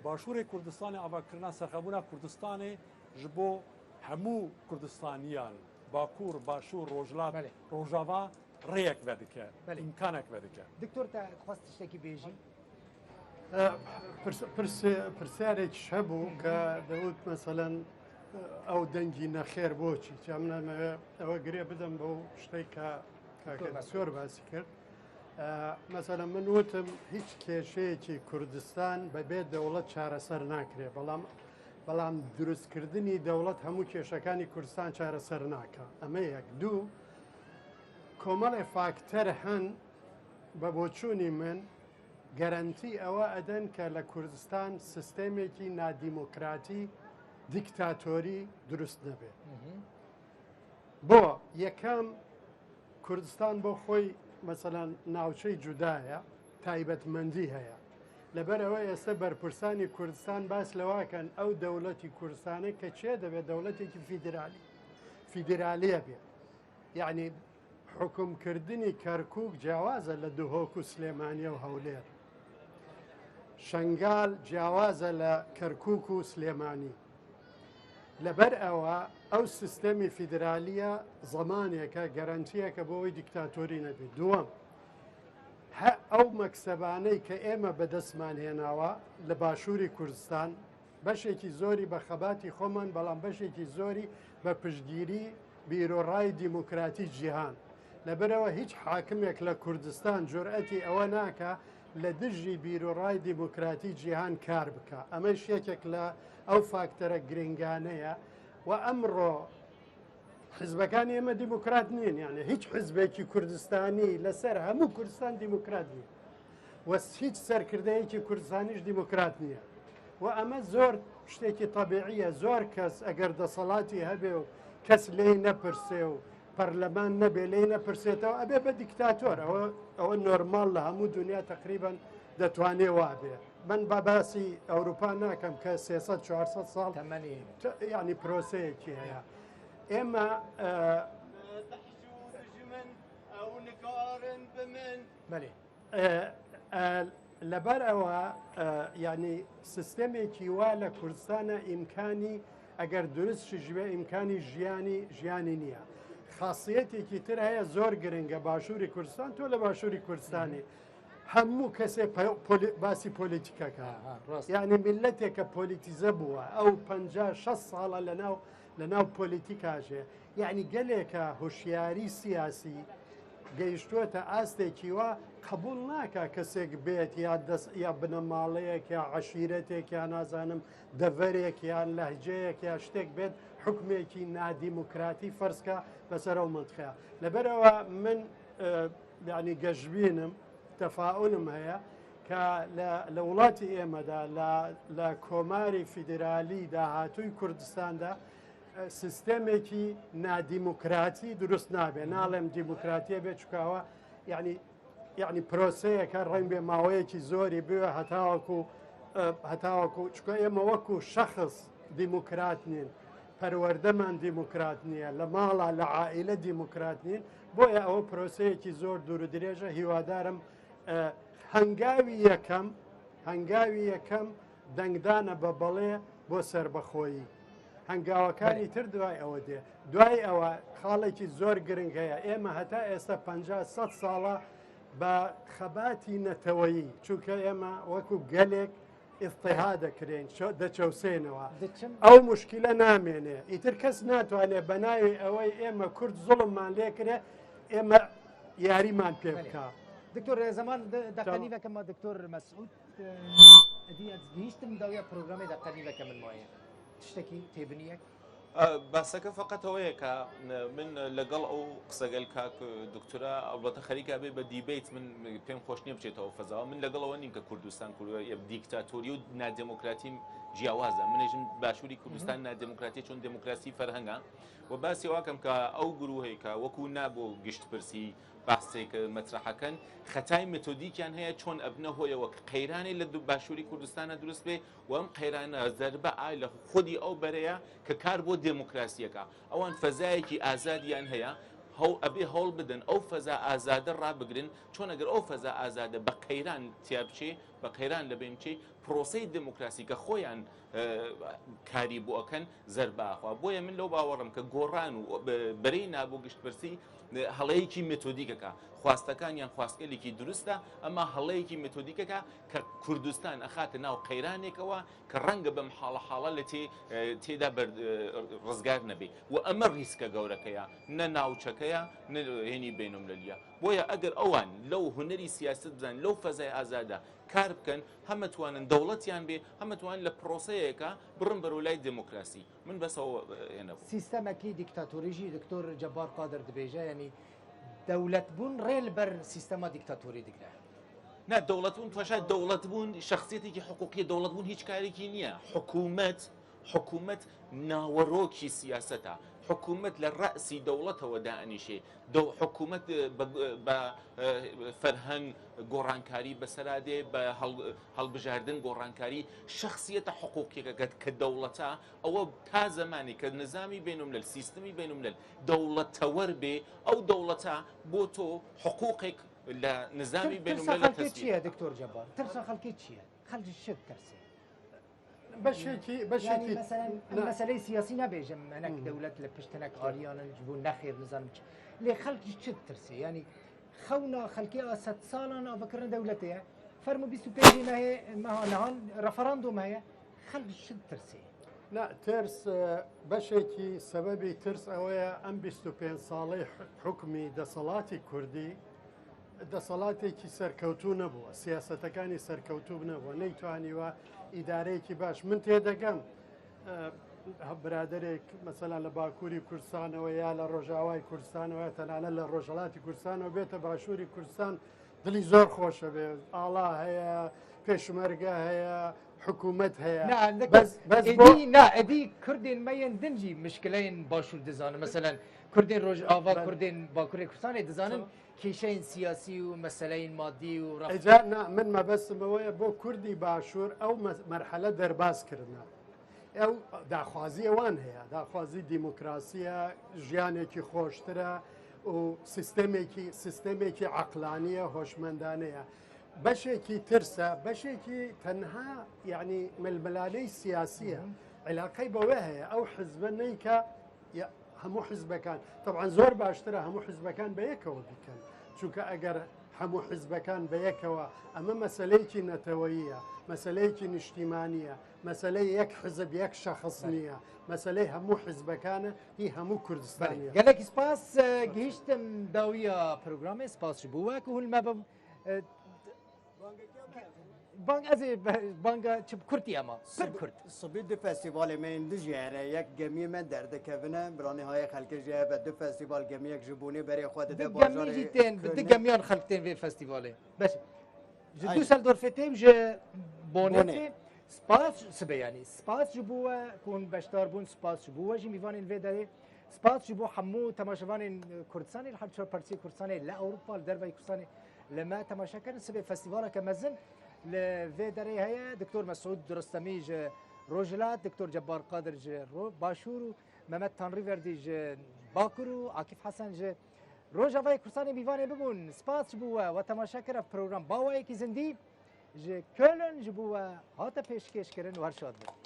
باشور كردستان افكرنا سرخبونا كردستاني جبو همو كردستانيان باكور باشور روجلات روجافا ريك ودك امكانك ودك دكتور تا خواست تشتكي بيجي پرسیارێک هەبوو کە دەوت مەسەەن ئەو دەنگی نەخێر بۆچی چامنامەوێ ئەوە گرێ بدەم بەو شتەی کە سۆر باسی کرد مەسەلەن من وتم هیچ کێشەیەکی کوردستان بەبێ دەوڵەت چارەسەر ناکرێ بەڵام دروستکردنی دەوڵەت هەموو کێشەکانی کوردستان چارەسەر ناکە ئەمە یەک دوو کۆمەڵی فاکتەر هەن بە بۆچوونی من گەرانتی ئەوە ئەدەن کە لە کوردستان سیستەمێکی نادیموکراتی دیکتاتۆری دروست نەبێت بۆ یەکەم کوردستان بۆ خۆی مەسەلەن ناوچەی جودایە تایبەتمەندی هەیە لەبەرەوە ئێستا بەرپرسانی کوردستان باس لەواکەن ئەو دەوڵەتی کوردستانە کە چێ دەبێت دەوڵەتێکی فیدرالیە بێت یعنی حکومکردنی کەرکووک جیاوازە لە دوهۆک و سلێمانیە و هەولێر شنگال جیاوازە لە کەرکووک و سلێمانی لەبەر ئەوە ئەو سیستەمی فیدرالیە زەمانێکە گەرانتیەکە بۆەوەی دیکتاتۆری نەبێت دووەم ئەو مەکسەبانەی کە ئێمە بەدەستمان هێناوە لە باشووری کوردستان بەشێکی زۆری بە خەباتی خۆمان بەڵام بەشێکی زۆری بە پشتگیری بیرۆڕای دیموکراتی جیهان لەبەرەوە هیچ حاکمێک لە کوردستان جورئەتی ئەوە ناکە لە دژی بیرۆڕای دیموکراتی جیهان کار بکە ئەمە شێکێک لە ئەو فاکتەرە گرنگانەیە و ئەمڕۆ حزبەکانی ئێمە دیموکرات نین، یعنی هیچ حزبێکی کوردستانی لەسەر هەموو کوردستان دیموکرات نیە و هیچ سەرکردەیەکی کوردستانیش دیموکرات نییە و ئەمە زۆر شتێکی تەبیعیە. زۆر کەس ئەگەر دەسەڵاتی هەبێ و کەس لێی نەپرسێ و پەرلەمان نەبێ لێی نەپرسێتەوە ئەبێ بە دیکتاتۆر. ئەوە نۆرمال لە هەموو دنیا تقریبان دەتوانێ وابێ. من بە باسی ئەوروپا ناکەم کە 300-400 ساڵ یعنی پرۆسەیەکی هەیە. ئێمە لەبەر ئەوە ینی سیستەمێکی وا لە کوردستانە ئیمکانی ئەگەر درست ژوێ ئیمکانی ژیانی نییە. خاصیەتێکی تر هەیە زۆر گرنگە باشووری کوردستان. تۆ لە باشووری کوردستانی هەموو کەسێ باسی پۆلیتیکەکە، یعنی میلەتێکە پۆلیتیزە بووە ئەو 50-60 ساڵە لەناو پۆلیتیکاژێ، یعنی گەلێکە هوشیاری سیاسی گەیشتووەتە ئاستێکی وە قبول ناکە کەسێک بێت یا بنەماڵەیەک یا عەشیرەتێک یا نازانم دەڤەرێک یان لەهجەیەک یا شتێک بێت حکمێکی نادیموکراتی فەرزکە بەسەر ئەو منتخەیە. لەبەرەوە من یعنی گەشتبینم تەفاعولم هەیە کە لە وڵاتی ئێمەدا لە کۆماری فیدرالی داهاتووی کوردستاندا سیستەمێکی نادیموکراتی دروست نابێ. ناڵێم دیموکراتیە بێت چکاوە یعنی پرۆسەیەکە ڕێن بێ ماوەیەکی زۆری بوێ هەتاوەکو چکە ئێمە وەکو شەخص دیموکرات نین، پەروەردەمان دیموکرات نییە، لە ماڵە لە عائیلە دیموکرات نین. بۆیە ئەوە پرۆسەیەکی زۆر دوور و درێژە. هیوادارم هەنگاوی یەکەم دەنگدانە بە بەڵێ بۆ سربەخۆیی. هەنگاوەکانی تر دوای ئەوە دێ. دوای ئەوە خاڵێکی زۆر گرنگ هەیە. ئێمە هەتا ئێستا 50-100 ساڵە بە خەباتی نەتەوەیی، چونکە ئێمە وەکو گەلێک ئیفتیها دەکرێن دەچەوسێنەوە. ئەو مشکلە نامێنێ. ئیتر کەس ناتوانێت بە ناوی ئەوەی ئێمە کورد زوڵممان لێکرێ ئێمە یاریمان پێ بکە. دکتۆر زەمان دەقەنیڤەکەمە دکتۆر مەسعود گەیشتم داویە پرۆگرامی دەقەنیڤەکە من وایە تشتێکی تێبنیەک باسەکە فقط ئەوەیە کە من لەگەڵ ئەو قسەگەل کاک دکتۆرە ئەڵبەتە خەریکا بێ بە دیبیت من پێم خۆش نییە بچێتەوە فەزاوە. من لەگەڵەوە نیم کە کوردستان دیکتاتۆری و نادموکراتی جیاوازە. منێژم باشووری کوردستان نادموکراتی چۆن دموکراسی فەرهەنگە و باسی واکەم کە ئەو گروهەیەکە وەکو نابۆ گشتپرسی باسێک مەترەحەکەن خەتای متۆدیکیان هەیە چۆن ئەبنە هۆیەوە کەیرانی لە باشووری کوردستانە دروست بێ و ئەم قەیرانە زەربە ئای لە خودی ئەو بەرەیە کە کار بۆ دموکراسیەکە. ئەوان فەزایەکی ئازادیان هەیە ئەبێ هەوڵ بدەن ئەو فەزا ئازادە ڕابگرن، چۆن ئەگەر ئەو فەزا ئازادە بە قەیران تیا بچێ بە قەیران لە بێن بچێ پرۆسەی دموکراسی کە خۆیان کاری بۆ ئەکەن زەرباخوا. بۆیە من لەو باوەڕم کە گۆڕان و بەرەی نابوو گشتپرسی هەڵەیەکی متۆدیکەکە خواستەکانیان خواستگەلێکی دروستە، ئەمە هەڵەیەکی متۆدیکەکە کە کوردستان ئەخاتە ناو قەیرانێکەوە کە ڕەنگە بەم حاڵە لە تێدا ڕزگار نەبێ و ئەمە ریسکە گەورەکەیە نە ناوچەکەیە هێنی بینوملەلیە. بۆیە ئەگەر ئەوان لەو هونەری سیاست بزان لەو فەزای ئازادە کار بکەن هەمەتوانن دەوڵەتیان بێ هەمەتوان لە پرۆسەیەکە بڕن بەرەولای دموکراسی. من بەسەوە هێنەبوو سیستەمەکی دیکتاتۆریژی دکتۆر جەبار قادر دەبێژە ینی دەولەت بوون ڕێل بەر سیستەما دیکتاتۆری دیگرە. نه دەوڵەت بوون پاشا دەوڵەت بوون شخصیەتێکی حقوقی دەوڵەت بوون هیچ کارێکی نییە. حکوومەت ناوەڕۆکی سیاسەتە. حکوومەت لە ڕەسی دەوڵەتەوە دائنیشێ. حکوومەت بە فەرهەنگ گۆڕانکاری بەسەرادێ بە هەڵبژاردن گۆڕانکاری شخصیەتە حقوقیەکەگەت کە دەوڵەتە ئەوە تا زمانی کە نظامی بینوملل سیستمی بینوملل دەوڵەتەوەر بێ ئەو دەوڵەتە بۆ تۆ حقوقێک لە نظامی بینوملل چییە دکتۆر جەبار؟ ترسە خەڵکی چییە؟ خەڵکی شت ترسێ بەشێکی مەسەلەی سیاسی نابێژم هەنەک دەولەت لە پشتەنەک ئالیانە بوو نەخێر نزان لێ خەڵکی چت ترسێ ینی خەونا خەلکی 100 ساڵان ئەوبەکردن دەولەتەیە فەرمو 25 مەهان ڕەفەڕاندۆم هەیە خەڵکی شت ترسێ. لا ترس بەشێکی سەبەبی ترس ئەوەیە ئەم 25 ساڵەی حکمی دەسەڵاتی کوردی دەسەڵاتێکی سەرکەوتوو نەبووە، سیاسەتەکانی سەرکەوتوو نەبووە، نەیتوانیوە ئیدارەیەکی باش. من تێدەگەم برادێک مەسەلا لە باکووری کوردستانەوە یا لە ڕۆژاوای کوردستانەوە تەنانە لە ڕۆژهڵاتی کوردستانەوە بێتە باشووری کوردستان دڵی زۆر خۆشە بێ ئاڵا هەیە پێشمەرگە هەیە حکوومەت هەیە ئەدی کوردین مەیەن دنجی مشکلەین باشوور دەزانن مەسەلەن کوردین ڕۆژ ئاوا کوردین باکووری کوردستانی دەزانن کێشەین سیاسی و مەسەلەین مادی و من مەبەستمەوەیە بۆ کوردی باشوور ئەو مەرحەلە دەرباسکردە ئەو داخوازی ئەوان هەیە داخوازی دیموکراسیە ژیانێکی خۆشترە و سیستەمێکی عقلانیە هۆشمەندانەیە بەشێکی ترسە بەشێکی تەنها یعنی ململانەی سیاسیە علاقەی بەوە هەیە ئەو حزبە نەیکە هەموو حزبەکان طبعا زۆر باشترە هەموو حزبەکان بە یەکەوە بکەن چونکە ئەگەر هەموو حزبەکان بە یەکەوە ئەمە مەسلەیەکی نەتەوەییە مەسلەیەکی نیشتیمانیە مەسلەی یەک حزب یەک شەخص نییە مەسلەی هەموو حزبەکانە هی هەموو کوردستانیە گەلێکی سپاس گەیشتم داویە پرۆگرامێ سپاس بووە کە هولمە بم بانگ از بانگا چه کردی اما کرد صبی دو فستیوال من دجیره یک گمی من درد کبنه برانی های خلک جه به دو فستیوال گمی یک جبونی برای خود ده بازار گمی جیتن دو گمیان خلکتن به فستیواله بس دو سال دور فتیم جه بونتی سپاس سبه یعنی سپاس جبوه کون بشتار بون سپاس جبوه جی میوانین و داره سپاس جبو حمو تماشاوان کردستانی الحال چهار پارچه کردستانی لا اروپا دربای کردستانی لما تماشا کردن سبه فستیواله که مزن لفي دري هيا دكتور مسعود رستمي روجلات دكتور جبار قادر باشور ممت تنريفر دي باكرو عاكف حسن روجا فاي كرساني بيفاني ببون سباس جبوا وتماشا كرا في بروجرام باواي كي زندي كولن جبوا هاتا پیشکش کردن و هر شاد بود